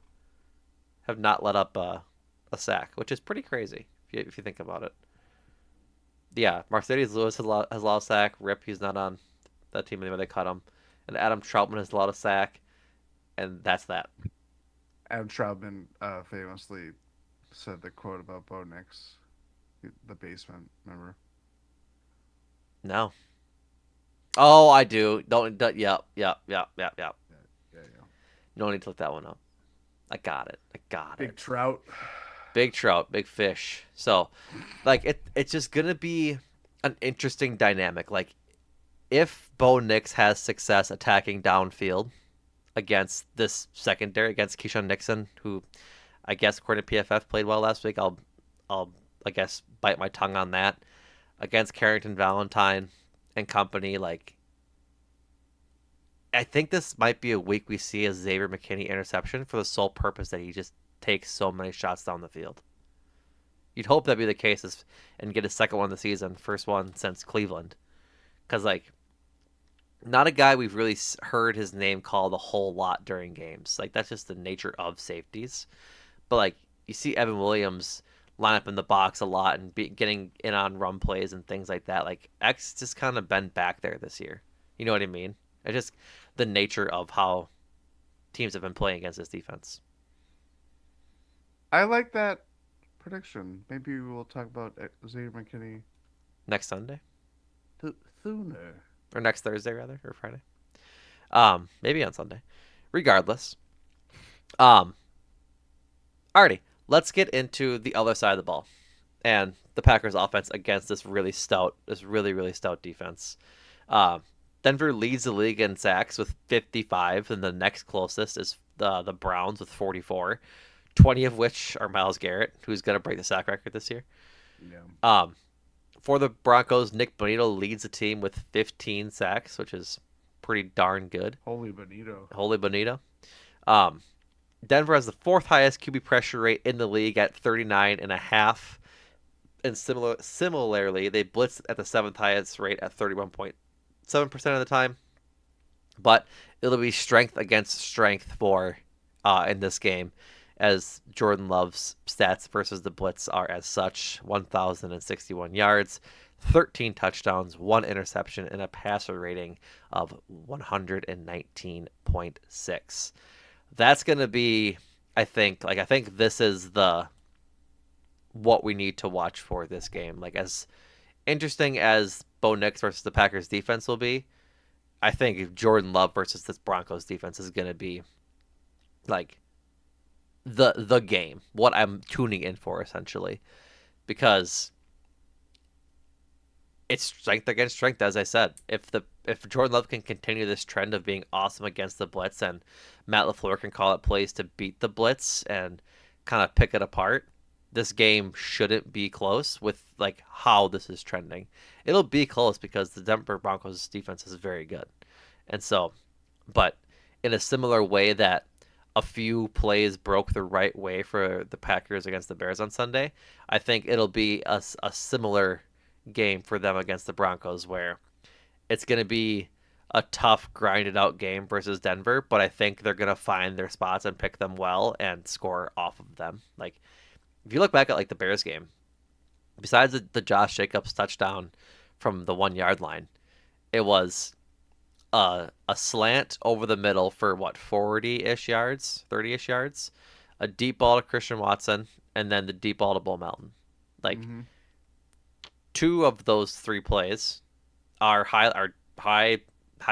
sack, which is pretty crazy if you think about it. Yeah, Mercedes Lewis has allowed a sack. Rip, he's not on that team anymore. They cut him, and Adam Troutman has allowed a sack, and that's that. Adam Troutman famously said the quote about Bo Nix, the basement. Remember? No. Oh, I do. Don't. Yep. Yep. Yep. Yep. Yep. Yeah, yeah, yeah. No need to look that one up. I got it. I got it. Big Trout. Big trout, big fish. So, like, it's just gonna be an interesting dynamic. Like, if Bo Nix has success attacking downfield against this secondary, against Keyshawn Nixon, who I guess according to PFF played well last week, I'll I guess bite my tongue on that. Against Carrington Valentine and company, like, I think this might be a week we see a Xavier McKinney interception for the sole purpose that he just takes so many shots down the field. You'd hope that'd be the case and get his second one of the season, first one since Cleveland. Because, like, not a guy we've really heard his name called a whole lot during games. Like, that's just the nature of safeties. But, like, you see Evan Williams line up in the box a lot and getting in on run plays and things like that. Like, X just kind of been back there this year. You know what I mean? It's just the nature of how teams have been playing against this defense. I like that prediction. Maybe we'll talk about Xavier McKinney Next Sunday? sooner. Or next Thursday, rather, or Friday. Maybe on Sunday. Regardless. Um, Alrighty, let's get into the other side of the ball and the Packers offense against this really stout defense. Um, Denver leads the league in sacks with 55, and the next closest is the Browns with 44, 20 of which are Myles Garrett, who's going to break the sack record this year. Yeah. Um, for the Broncos, Nick Bonito leads the team with 15 sacks, which is pretty darn good. Holy Bonito. Holy Bonito. Um, Denver has the fourth highest QB pressure rate in the league at 39 and a half. And similarly, they blitz at the seventh highest rate at 31.7% of the time. But it'll be strength against strength for in this game, as Jordan Love's stats versus the blitz are as such: 1,061 yards, 13 touchdowns, one interception, and a passer rating of 119.6. That's going to be, I think this is the what we need to watch for this game. Like, as interesting as Bo Nix versus the Packers defense will be, I think Jordan Love versus this Broncos defense is going to be like the game. What I'm tuning in for essentially, because it's strength against strength, as I said. If Jordan Love can continue this trend of being awesome against the blitz, and Matt LaFleur can call it plays to beat the blitz and kind of pick it apart, this game shouldn't be close with like how this is trending. It'll be close because the Denver Broncos defense is very good. And so, but in a similar way that a few plays broke the right way for the Packers against the Bears on Sunday, I think it'll be a similar game for them against the Broncos, where it's going to be a tough, grinded out game versus Denver, but I think they're going to find their spots and pick them well and score off of them. Like, if you look back at like the Bears game, besides the Josh Jacobs touchdown from the 1 yard line, it was a slant over the middle for what, 40-ish yards, 30-ish yards, a deep ball to Christian Watson, and then the deep ball to Bull Melton. Like, Mm-hmm. two of those three plays are high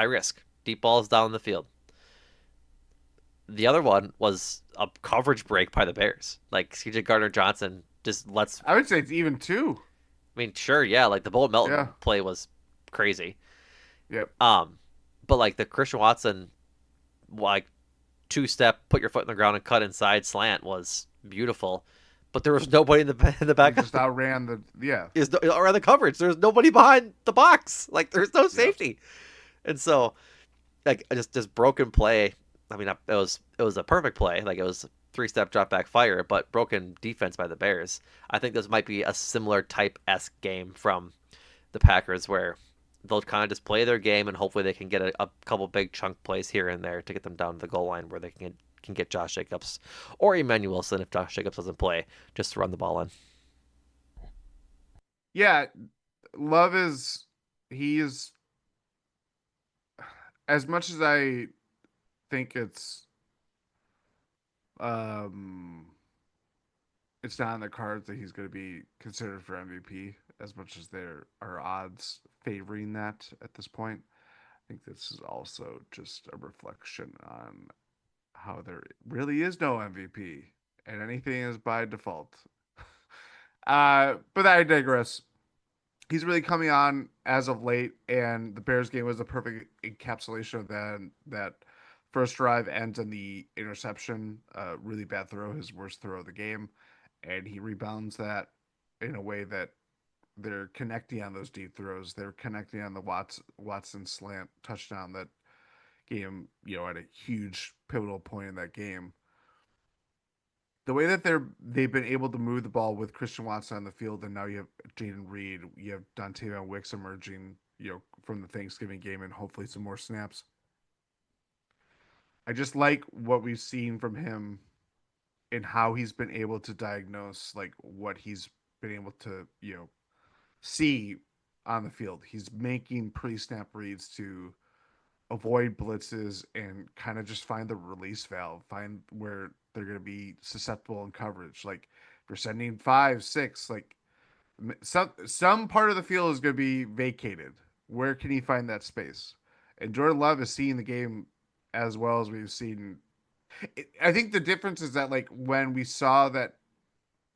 risk deep balls down the field. The other one was a coverage break by the Bears. Like, CJ Gardner Johnson just lets. I would say it's even two. I mean, sure, yeah, like the Bull Yeah. Melton play was crazy. Yep. But like the Christian Watson, like, two-step, put your foot in the ground and cut inside slant was beautiful. But there was nobody in the He back. just outran the yeah. Is around the coverage. There's nobody behind the box. Like, there's no Yep. safety, and so like just broken play. I mean, it was a perfect play. Like, it was three-step drop back fire, but broken defense by the Bears. I think this might be a similar type esque game from the Packers where they'll kind of just play their game and hopefully they can get a couple big chunk plays here and there to get them down to the goal line where they can get Josh Jacobs or Emmanuel Wilson if Josh Jacobs doesn't play just to run the ball in. Yeah, Love is he is as much as I think um it's not in the cards that he's going to be considered for MVP as much as there are odds favoring that at this point. I think this is also just a reflection on how there really is no MVP and anything is by default. But I digress. He's really coming on as of late, and the Bears game was a perfect encapsulation of that first drive ends in the interception, really bad throw, his worst throw of the game, and he rebounds that in a way that they're connecting on those deep throws. They're connecting on the Watson slant touchdown that game, at a huge pivotal point in that game. The way that they've been able to move the ball with Christian Watson on the field, and now you have Jaden Reed, you have Dontavion Wicks emerging, from the Thanksgiving game, and hopefully some more snaps. I just like what we've seen from him and how he's been able to diagnose like what he's been able to see on the field. He's making pre-snap reads to avoid blitzes and kind of just find the release valve, find where they're going to be susceptible in coverage. Like if you're sending 5, 6, like some part of the field is going to be vacated. Where can he find that space? And Jordan Love is seeing the game as well as we've seen. I think the difference is that like when we saw that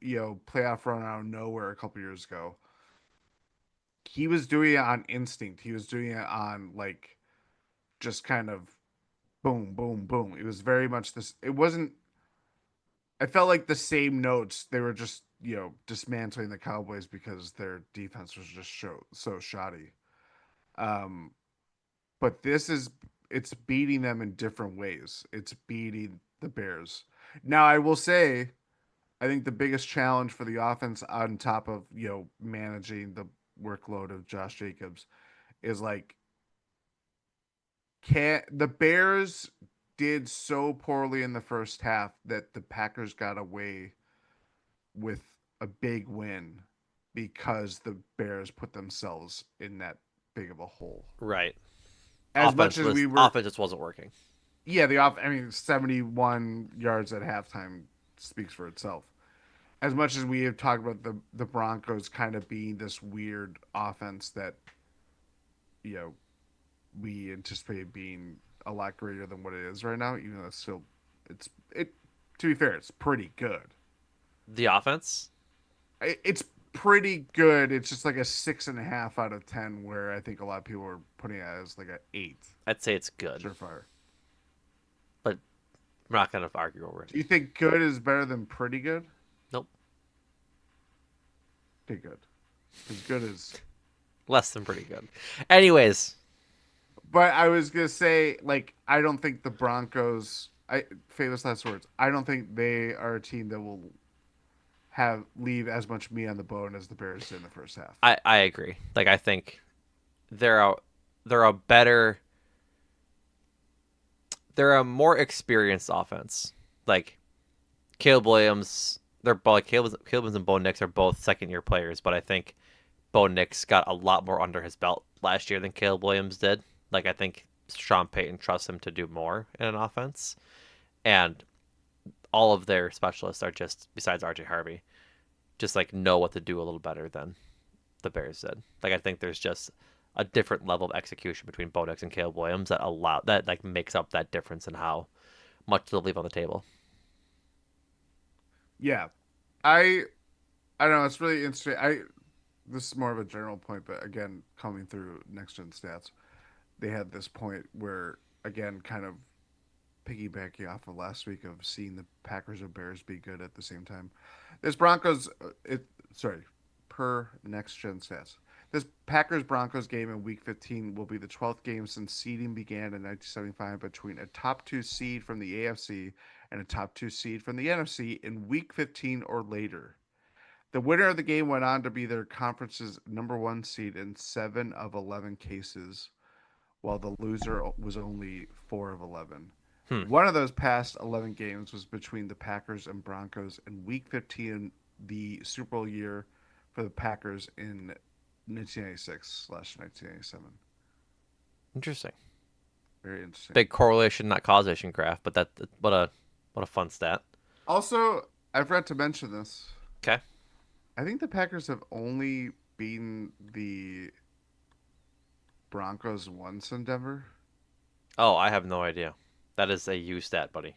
playoff run out of nowhere a couple years ago, he was doing it on instinct. He was doing it on like just kind of boom, boom, boom. It was very much this. It wasn't. I felt like the same notes. They were just dismantling the Cowboys because their defense was just so shoddy. Um, but this is it's beating them in different ways. It's beating the Bears. Now I will say, I think the biggest challenge for the offense on top of managing the workload of Josh Jacobs is like can the Bears did so poorly in the first half that the Packers got away with a big win because the Bears put themselves in that big of a hole. Right. As much as we were, Offense just wasn't working. yeah, the off. I mean, 71 yards at halftime speaks for itself. As much as we have talked about the Broncos kind of being this weird offense that you know we anticipate being a lot greater than what it is right now, even though it's it. To be fair, it's pretty good. The offense, It's pretty good. It's just like a 6.5 out of 10, where I think a lot of people are putting it as like an 8. I'd say it's good, Surefire. but I'm not gonna argue over it. Do you think good is better than pretty good? Nope, Okay, good. Because good is. less than pretty good. Anyways, But I was gonna say, like, I don't think the Broncos. Famous last words. I don't think they are a team that will have leave as much meat on the bone as the Bears did in the first half. I agree. Like I think they're a they're a better they're a more experienced offense. Like Caleb Williams, they're both like Caleb Williams and Bo Nix are both second year players, but I think Bo Nix got a lot more under his belt last year than Caleb Williams did. Like I think Sean Payton trusts him to do more in an offense, and all of their specialists are just besides RJ Harvey, just like know what to do a little better than the Bears did. Like I think there's just a different level of execution between Bo Nix and Caleb Williams that like makes up that difference in how much they'll leave on the table. Yeah, I I don't know. It's really interesting. This is more of a general point, but again, coming through next gen stats, they had this point where again, kind of piggybacking off of last week of seeing the Packers or Bears be good at the same time. This Broncos, it sorry, per next gen stats. This Packers Broncos game in Week 15 will be the 12th game since seeding began in 1975 between a top two seed from the AFC and a top two seed from the NFC in Week 15 or later. The winner of the game went on to be their conference's number one seed in 7 of 11 cases, while the loser was only 4 of 11. Hmm. One of those past 11 games was between the Packers and Broncos in Week 15, the Super Bowl year for the Packers in 1996/1997. Interesting. Very interesting. Big correlation, not causation graph, but what a fun stat. Also, I forgot to mention this. Okay. I think the Packers have only beaten the Broncos once in Denver. Oh, I have no idea. That is a U stat, buddy.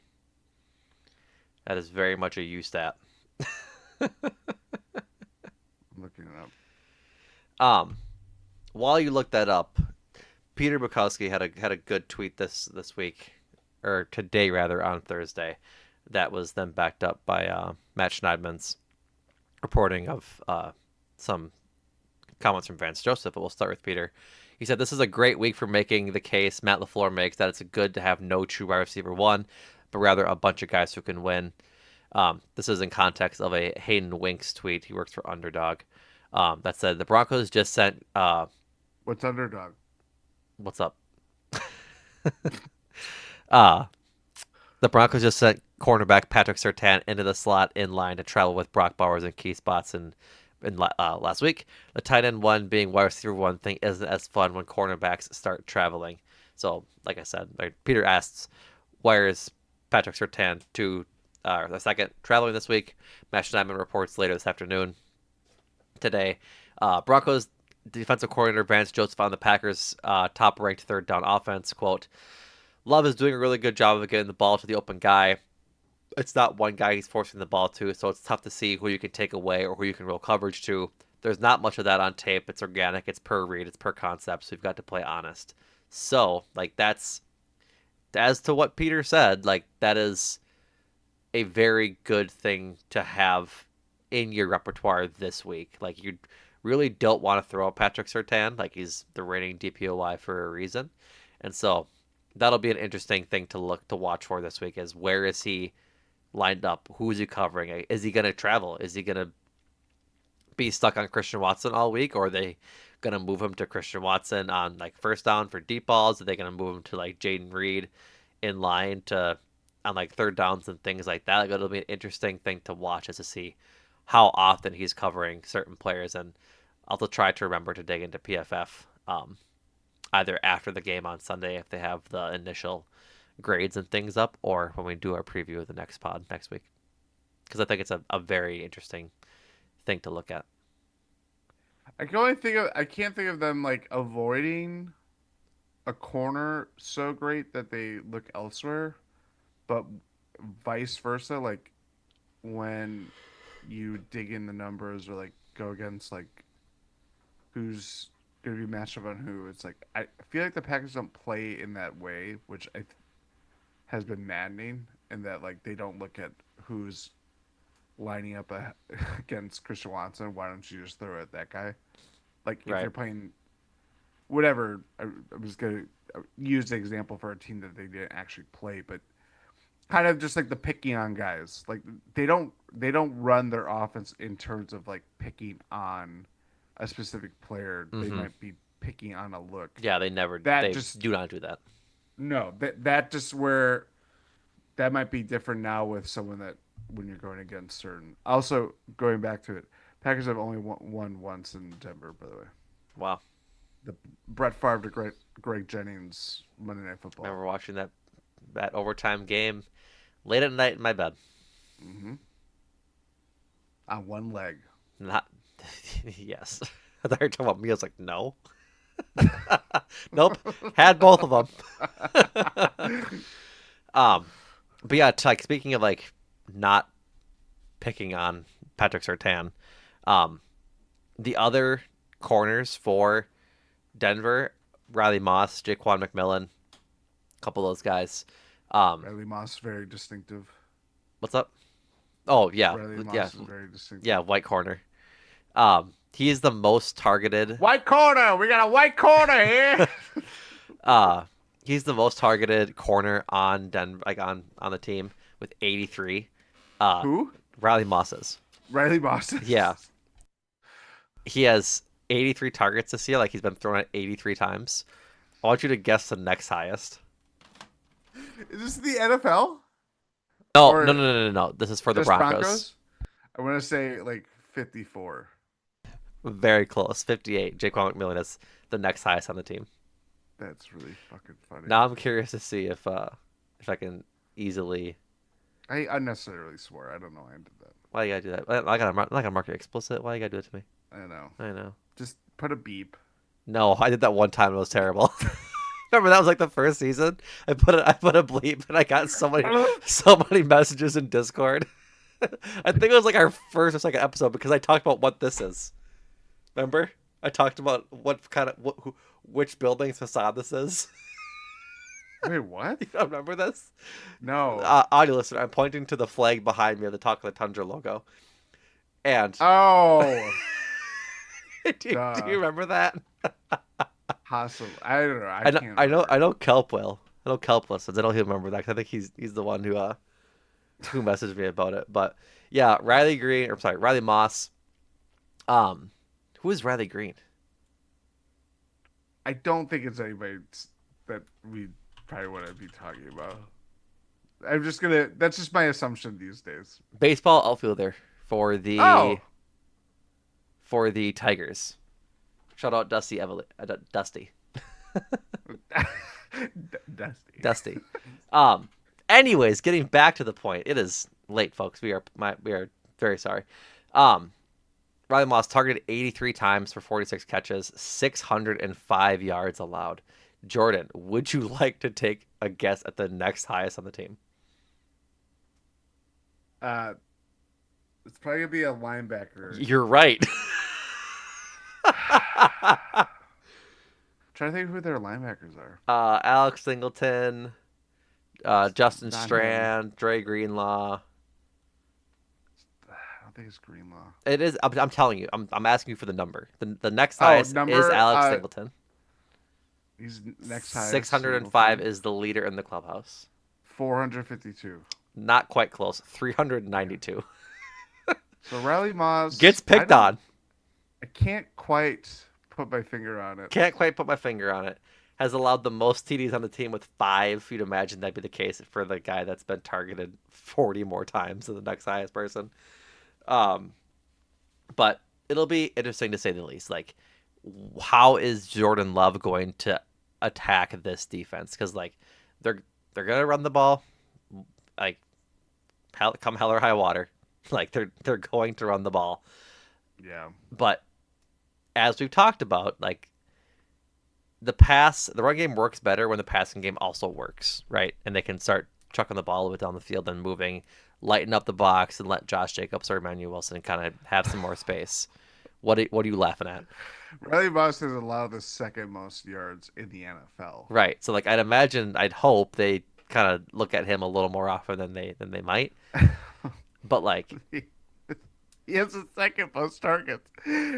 That is very much a U stat. I'm looking it up. Um, while you look that up, Peter Bukowski had a good tweet this week, or today rather, on Thursday, that was then backed up by Matt Schneidman's reporting of some comments from Vance Joseph. But we'll start with Peter. He said this is a great week for making the case Matt LaFleur makes that it's good to have no true wide receiver one, but rather a bunch of guys who can win. This is in context of a Hayden Winks tweet. He works for Underdog. That said the Broncos just sent. What's underdog? What's up? Uh, the Broncos just sent cornerback Patrick Surtain into the slot in line to travel with Brock Bowers in key spots in last week. The tight end one being wide receiver one thing isn't as fun when cornerbacks start traveling. So, like I said, like Peter asks, where is Patrick Surtain to the second traveling this week? Matt Schneidman reports later this afternoon today. Broncos defensive coordinator Vance Joseph on the Packers' top-ranked third down offense. Quote, Love is doing a really good job of getting the ball to the open guy. It's not one guy he's forcing the ball to, so it's tough to see who you can take away or who you can roll coverage to. There's not much of that on tape. It's organic. It's per read. It's per concept. So you've got to play honest. So, like, that's as to what Peter said, like, that is a very good thing to have in your repertoire this week. Like, you really don't want to throw out Patrick Surtain. Like, he's the reigning DPOY for a reason. And so that'll be an interesting thing to watch for this week is where is he lined up? Who is he covering? Is he going to travel? Is he going to be stuck on Christian Watson all week, or are they going to move him to Christian Watson on like first down for deep balls? Are they going to move him to like Jaden Reed in line to on like third downs and things like that? Like, it'll be an interesting thing to watch is to see how often he's covering certain players, and I'll try to remember to dig into PFF either after the game on Sunday if they have the initial grades and things up, or when we do our preview of the next pod next week. Because I think it's a very interesting thing to look at. I can't think of them like avoiding a corner so great that they look elsewhere, but vice versa, like when you dig in the numbers or like go against like who's going to be matched up on who, it's like I feel like the Packers don't play in that way, which has been maddening, in that like they don't look at who's lining up against Christian Watson. Why don't you just throw it at that guy? Like if Right. you're playing whatever, I was gonna use the example for a team that they didn't actually play, but kind of just like the picking on guys. Like they don't run their offense in terms of like picking on a specific player. They Mm-hmm. might be picking on a look. Yeah, That they just do not do that. no, that just where that might be different now with someone that when you're going against certain. Also, going back to it, Packers have only won once in Denver, by the way. Wow. The Brett Favre to Greg Jennings Monday Night Football. Remember watching that overtime game late at night in my bed. Mm-hmm. On one leg. Not yes. I thought you were talking about me. I was like, no. Nope. Had both of them. um, but yeah, like speaking of like not picking on Patrick Surtain, um, the other corners for Denver, Riley Moss, Jaquan McMillan, a couple of those guys. Um, Riley Moss very distinctive. what's up? Oh yeah, Riley yeah, Moss is very yeah, distinctive. white corner. Um, He is the most targeted. White corner. We got a white corner here. uh, he's the most targeted corner on Denver, like on the team with 83. Uh, Who? Riley Moss is. Riley Boston. Yeah, he has 83 targets this year. Like he's been thrown at 83 times. I want you to guess the next highest. Is this the NFL No, no, or no, no, no, no. This is for the just Broncos. Broncos? I want to say like 54. Very close. 58. Jaquan McMillan is the next highest on the team. That's really fucking funny. Now I'm curious to see if I can easily. I unnecessarily swore. I don't know why I did that. Why you gotta do that? I'm not gonna mark it explicit. Why you gotta do it to me? I know. I know. Just put a beep. No, I did that one time. It was terrible. Remember that was like the first season. I put a bleep, and I got so many messages in Discord. I think it was like our first or second episode because I talked about what this is. Remember? I talked about what kind of which building's facade this is. Wait, what? You don't remember this? No. Audio listener, I'm pointing to the flag behind me of the Talk of the Tundra logo. And Oh, do duh. you remember that? Possible. I don't know. I can't remember. I know Kelp will. I know Kelp listens. I know he'll remember that 'cause I think he's the one who messaged me about it. But yeah, Riley Moss. Um, who is Riley Green? I don't think it's anybody that we probably wouldn't be talking about. I'm just gonna. That's just my assumption these days. Baseball outfielder for the Oh, Tigers. Shout out Dusty. Dusty. Dusty. Um. Anyways, getting back to the point, it is late, folks. We are very sorry. Um. Riley Moss targeted 83 times for 46 catches, 605 yards allowed. Jordan, would you like to take a guess at the next highest on the team? Uh, it's probably gonna be a linebacker. You're right. Trying to think who their linebackers are. Alex Singleton, Justin Not him. Strand, Dre Greenlaw. I don't think it's Greenlaw. It is. I'm telling you. I'm asking you for the number. The next Oh, highest is number. Alex Singleton. He's next highest. 605 Singleton. is the leader in the clubhouse. 452. Not quite close. 392. So Riley Moss. Gets picked on. I can't quite put my finger on it. Can't quite put my finger on it. Has allowed the most TDs on the team with 5. You'd imagine that'd be the case for the guy that's been targeted 40 more times than the next highest person. Um, but it'll be interesting to say the least. Like, how is Jordan Love going to attack this defense? Because like they're gonna run the ball, like come hell or high water. Like they're going to run the ball. Yeah. But as we've talked about, like the run game works better when the passing game also works, right? And they can start chucking the ball a bit down the field and moving, lighten up the box, and let Josh Jacobs or Emmanuel Wilson kind of have some more space. What are you laughing at? Riley Moss has allowed the second most yards in the NFL. Right. So like I'd hope they kind of look at him a little more often than they might. But like He has the second most targets.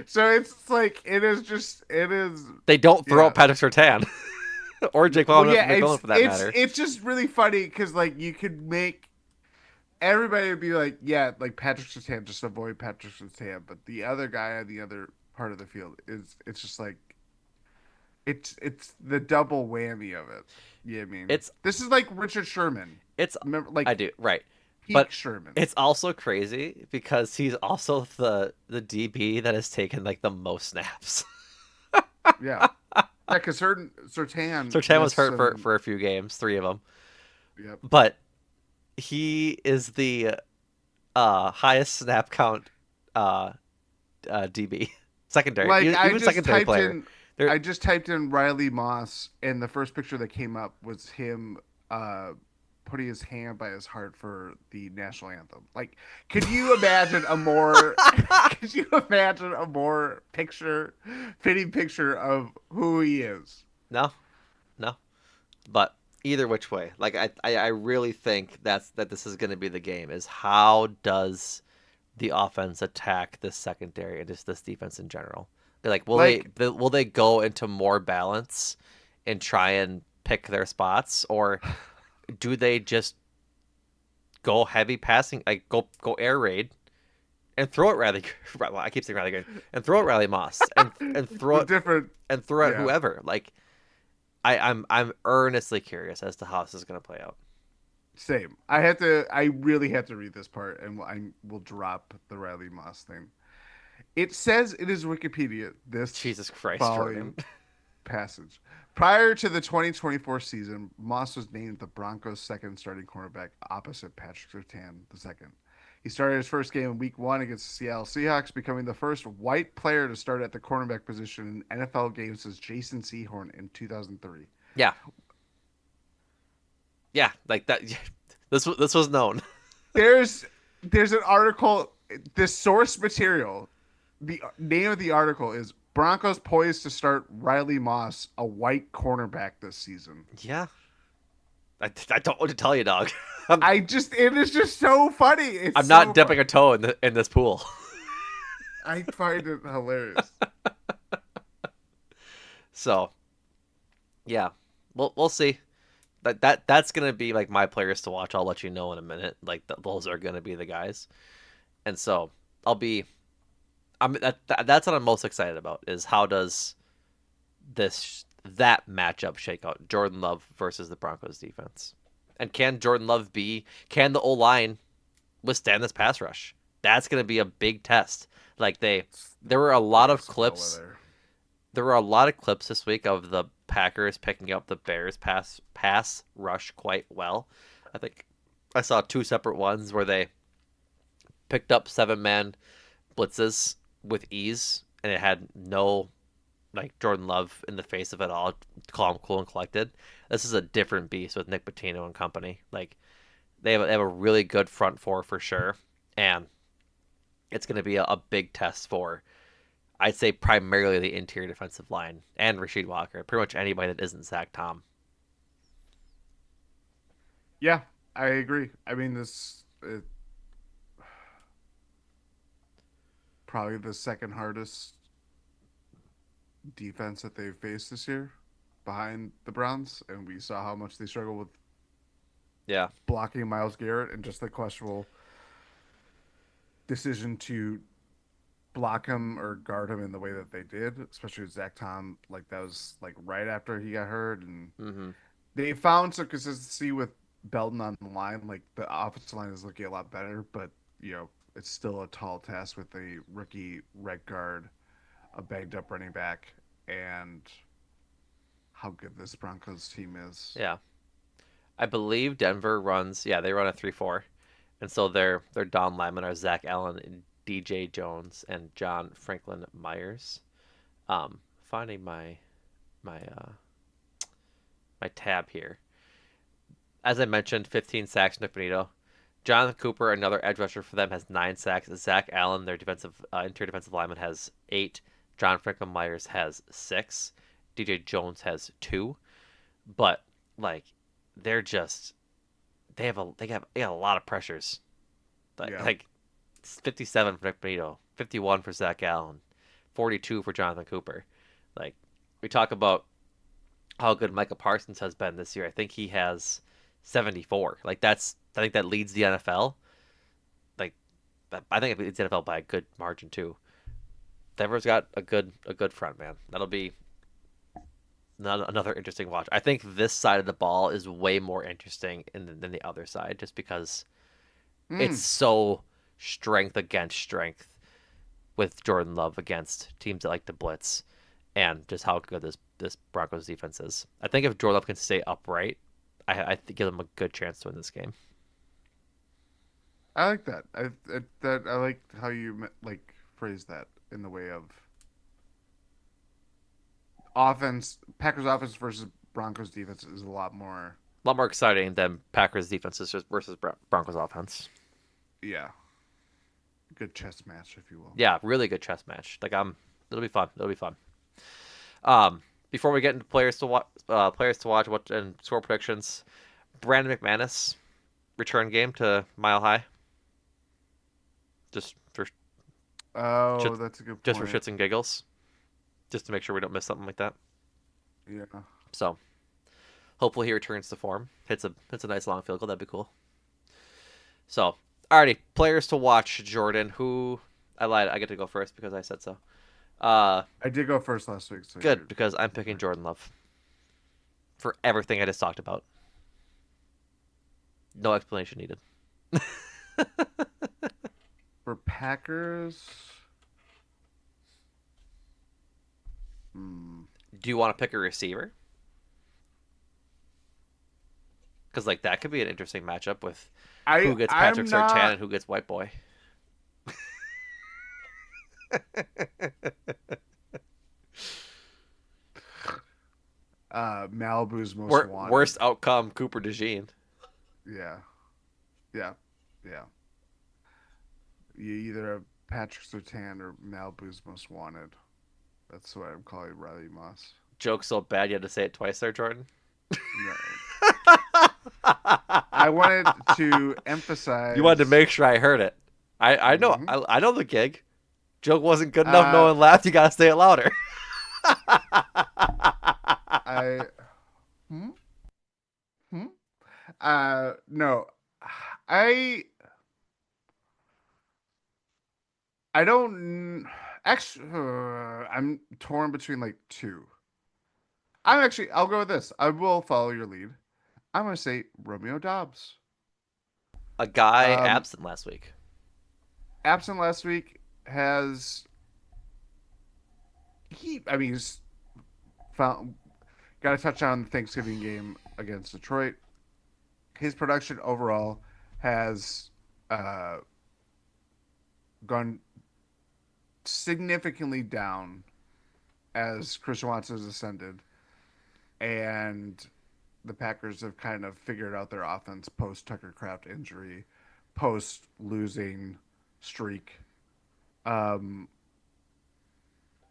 So it's like it is they don't throw yeah. out Patrick Surtain or Jake Well, yeah, McMillan for that matter. it's just really funny because like you could make everybody would be like, yeah, like Patrick Surtain, just avoid Patrick Surtain, but the other guy on the other part of the field is it's just like it's the double whammy of it. Yeah, I mean, It's this is like Richard Sherman. it's Remember, I like do right, peak but Sherman. it's also crazy because he's also the DB that has taken like the most snaps. Yeah, yeah, because Surtain Surtain was missed hurt some. for a few games, 3 of them, Yep. but he is the highest snap count uh, DB secondary, Like even secondary player. There, I just typed in Riley Moss, and the first picture that came up was him putting his hand by his heart for the national anthem. Like, could you imagine a more could you imagine a more fitting picture of who he is? no, no, but either which way, like I really think that this is going to be the game. Is how does the offense attack this secondary and just this defense in general? Like, Like will they go into more balance and try and pick their spots, or do they just go heavy passing, like go air raid and throw it Riley? Well, I keep saying Riley Green and throw it Riley Moss the different, and throw it yeah, whoever. Like, I'm earnestly curious as to how this is going to play out. same. I really have to read this part, and I will drop the Riley Moss thing. It says it is Wikipedia. This Jesus Christ, Jordan. following passage. Prior to the 2024 season, Moss was named the Broncos' second starting cornerback opposite Patrick Surtain II. He started his first game in Week 1 against the Seattle Seahawks, becoming the first white player to start at the cornerback position in NFL games since Jason Sehorn in 2003. Yeah, yeah, like that. This was known. There's there's an article. The source material. The name of the article is Broncos poised to start Riley Moss, a white cornerback this season. Yeah, I don't know what to tell you, dog. I'm It is just so funny. It's I'm not so funny. dipping a toe in this pool. I find it hilarious. So yeah, we'll see. That's gonna be like my players to watch. I'll let you know in a minute. Like those are gonna be the guys, and so I'll be. That's what I'm most excited about is how does that matchup shake out? Jordan Love versus the Broncos defense, and can Jordan Love can the O line withstand this pass rush? That's gonna be a big test. Like It's the there were a lot of biggest clips. bellwether. There were a lot of clips this week of the Packers picking up the Bears pass rush quite well. I think I saw two separate ones where they picked up 7-man blitzes with ease, and it had no like Jordan Love in the face of it all, calm, cool, and collected. This is a different beast with Nick Pitino and company. Like they have a really good front four for sure, and it's going to be a big test for I'd say primarily the interior defensive line and Rasheed Walker. Pretty much anybody that isn't Zach Tom. Yeah, I agree. I mean, probably the second hardest defense that they've faced this year behind the Browns, and we saw how much they struggle with Yeah. blocking Miles Garrett and just the questionable decision to block him or guard him in the way that they did, especially with Zach Tom. Like that was like right after he got hurt, and Mm-hmm. they found some consistency with Belton on the line. Like the offensive line is looking a lot better, but it's still a tall task with a rookie right guard, a banged up running back, and how good this Broncos team is. Yeah. I believe Denver runs. Yeah, they run a 3-4, and so their down linemen are Zach Allen, and DJ Jones, and John Franklin Myers. Finding my my tab here. As I mentioned, 15 sacks, Nick Benito. Jonathan Cooper, another edge rusher for them, has 9 sacks. Zach Allen, their interior defensive lineman, has 8. John Franklin Myers has 6. DJ Jones has 2. But like, they're just they got a lot of pressures. Yeah. Like 57 for Nick Benito, 51 for Zach Allen, 42 for Jonathan Cooper. Like we talk about how good Micah Parsons has been this year. I think he has 74. I think that leads the NFL. Like I think it leads the NFL by a good margin too. Denver's got a good front man. That'll be another interesting watch. I think this side of the ball is way more interesting than the other side, just because it's Mm. so strength against strength with Jordan Love against teams that like to blitz, and just how good this Broncos defense is. I think if Jordan Love can stay upright, I think give them a good chance to win this game. I like that. I like how you like phrase that in the way of offense. Packers offense versus Broncos defense is a lot more. A lot more exciting than Packers defenses versus Broncos offense. Yeah, good chess match, if you will. Yeah, really good chess match. It'll be fun. It'll be fun. Before we get into players to watch, what and score predictions, Brandon McManus return game to Mile High. Just Oh, just that's a good just for point. shits and giggles, just to make sure we don't miss something like that. Yeah. So hopefully he returns to form. Hits a nice long field goal. That'd be cool. So alrighty, players to watch. Jordan, who I lied. I get to go first because I said so. Uh, I did go first last week, so Good you're because I'm picking right. Jordan Love for everything I just talked about. No explanation needed. For Packers, hmm, Do you want to pick a receiver? Because like that could be an interesting matchup with who gets Patrick I'm Surtain not and who gets White Boy. Malibu's most wanted. Worst outcome, Cooper DeJean. Yeah, yeah, yeah. You either have Patrick Surtain or Malibu's most wanted. That's why I'm calling Riley Moss. Joke so bad you had to say it twice there, Jordan. No, I wanted to You wanted to emphasize. make sure I heard it. I know Mhm. I know the gig. Joke wasn't good enough. No Uh, one laughed. You gotta say it louder. I. Hmm? Hmm? No. I. I don't. Actually, I'm torn between like two. I'll go with this. I will follow your lead. I'm gonna say Romeo Dobbs. A guy Um, absent last week. absent last week has I mean, he's found got a touchdown in the Thanksgiving game against Detroit. His production overall has uh, gone significantly down as Christian Watson has ascended, and the Packers have kind of figured out their offense post Tucker Craft injury, post losing streak. Um,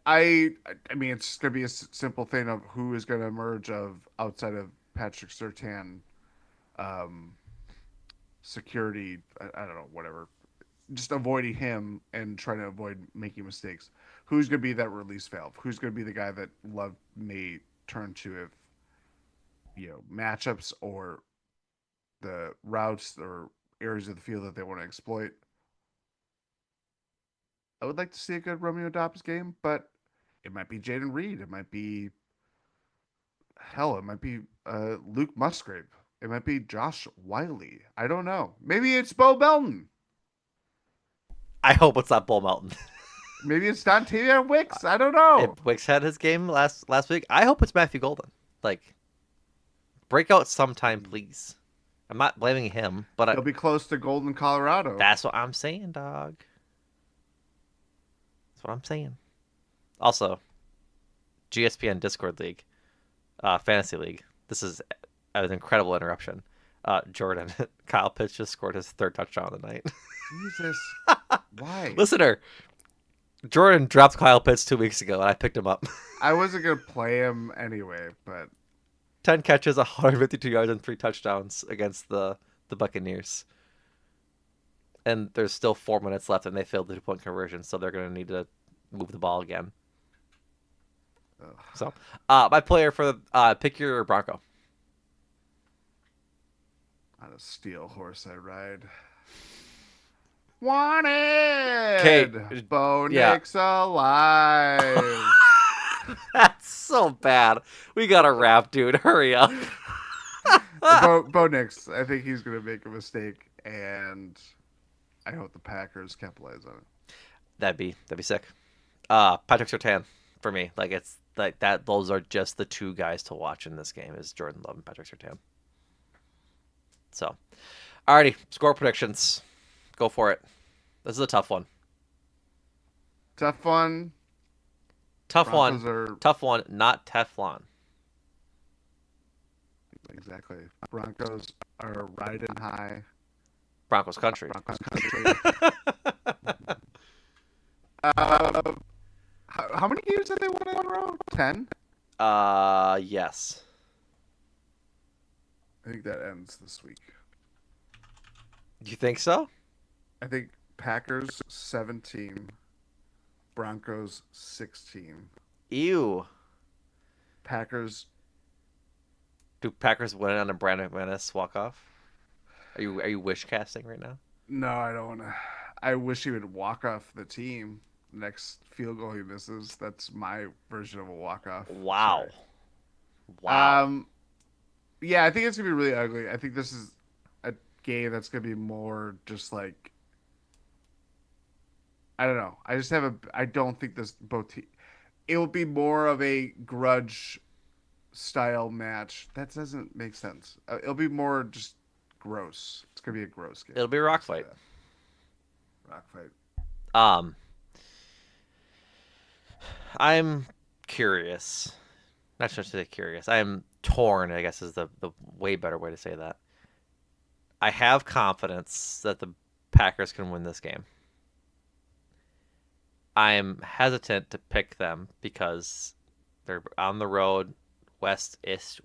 I mean, it's gonna be a simple thing of who is gonna emerge of outside of Patrick Surtain, um, security. I don't know, whatever. Just avoiding him and trying to avoid making mistakes. Who's gonna be that release valve? Who's gonna be the guy that Love may turn to if matchups or the routes or areas of the field that they want to exploit? I would like to see a good Romeo Dobbs game, but it might be Jaden Reed. It might be hell. It might be Luke Musgrave. It might be Josh Wiley. I don't know. Maybe it's Bo Belton. I hope it's not Bull Melton. Maybe it's Dontavian Wicks. I don't know. If Wicks had his game last week, I hope it's Matthew Golden. Like break out sometime, please. I'm not blaming him, but He'll be close to Golden, Colorado. that's what I'm saying, dog. That's what I'm saying. Also, GSPN Discord League, Fantasy League. This is an incredible interruption. Jordan, Kyle Pitts just scored his third touchdown of the night. Jesus. Why? Listener, Jordan dropped Kyle Pitts 2 weeks ago, and I picked him up. I wasn't going to play him anyway, but 10 catches, 152 yards, and 3 touchdowns against the Buccaneers. And there's still 4 minutes left, and they failed the 2 point conversion, so they're going to need to move the ball again. ugh, So, my player for pick your Bronco. on a steel horse I ride. Okay, Wanted! Bo yeah. Nix alive! That's so bad. We got to wrap, dude. Hurry up. Bo Nix, I think he's going to make a mistake, and I hope the Packers capitalize on it. That'd be sick. Patrick Surtain for me. Like it's like that. Those are just the two guys to watch in this game. Is Jordan Love and Patrick Surtain. So, alrighty, score predictions. Go for it. This is a tough one. Tough one. Tough one. Broncos are Tough one. Not Teflon. exactly. Broncos are riding high. Broncos country. Broncos country. Uh, how many games have they won in a row? 10? Yes. I think that ends this week. You think so? I think Packers 17, Broncos 16. Ew. Packers. Do Packers win on a Brandon McManus walk off? Are you wish casting right now? No, I don't want to. I wish he would walk off the team. Next field goal he misses. That's my version of a walk off. Wow. Sorry. Wow. Um. Yeah, I think it's gonna be really ugly. I think this is a game that's gonna be more just like I don't know. I just have a. I don't think this both. It will be more of a grudge style match. That doesn't make sense. It'll be more just gross. It's gonna be a gross game. It'll be a I'll rock say fight. that. Rock fight. Um, I'm curious. Not sure to say curious. I'm torn, I guess is the way better way to say that. I have confidence that the Packers can win this game. I'm hesitant to pick them because they're on the road, west-ish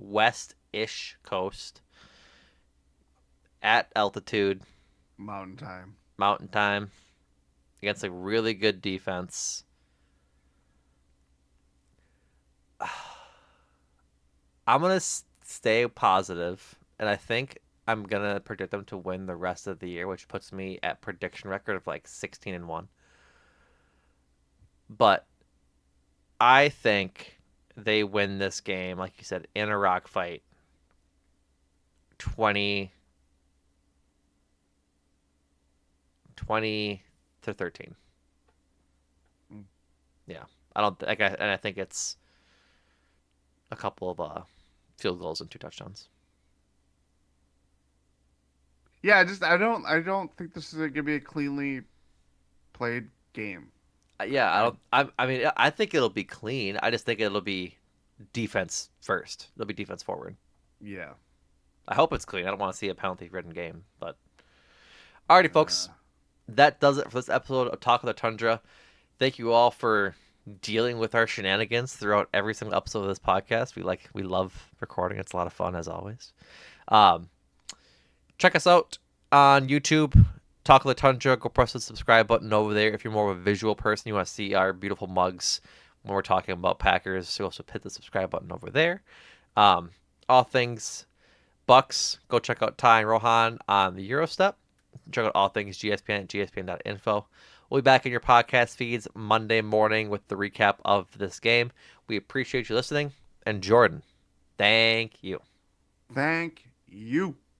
coast, at altitude, Mountain time. mountain time, against a really good defense. I'm gonna stay positive, and I think I'm gonna predict them to win the rest of the year, which puts me at prediction record of like 16-1. But I think they win this game, like you said, in a rock fight, 20-13. Mm. Yeah, I don't like, and I think it's a couple of field goals and two touchdowns. Yeah, I don't think this is gonna be a cleanly played game. Yeah, I I don't. I mean, I think it'll be clean. I just think it'll be defense first. It'll be defense forward. yeah. I hope it's clean. I don't want to see a penalty-ridden game. But alrighty, folks, Uh, that does it for this episode of Talk of the Tundra. Thank you all for dealing with our shenanigans throughout every single episode of this podcast. We love recording. It's a lot of fun as always. Um, Check us out on YouTube. Talk of the Tundra. Go press the subscribe button over there. If you're more of a visual person, you want to see our beautiful mugs when we're talking about Packers, so also hit the subscribe button over there. Um, all things Bucks. Go check out Ty and Rohan on the Euro Step. Check out all things GSPN at gspn.info. We'll be back in your podcast feeds Monday morning with the recap of this game. We appreciate you listening. And Jordan, thank you. thank you.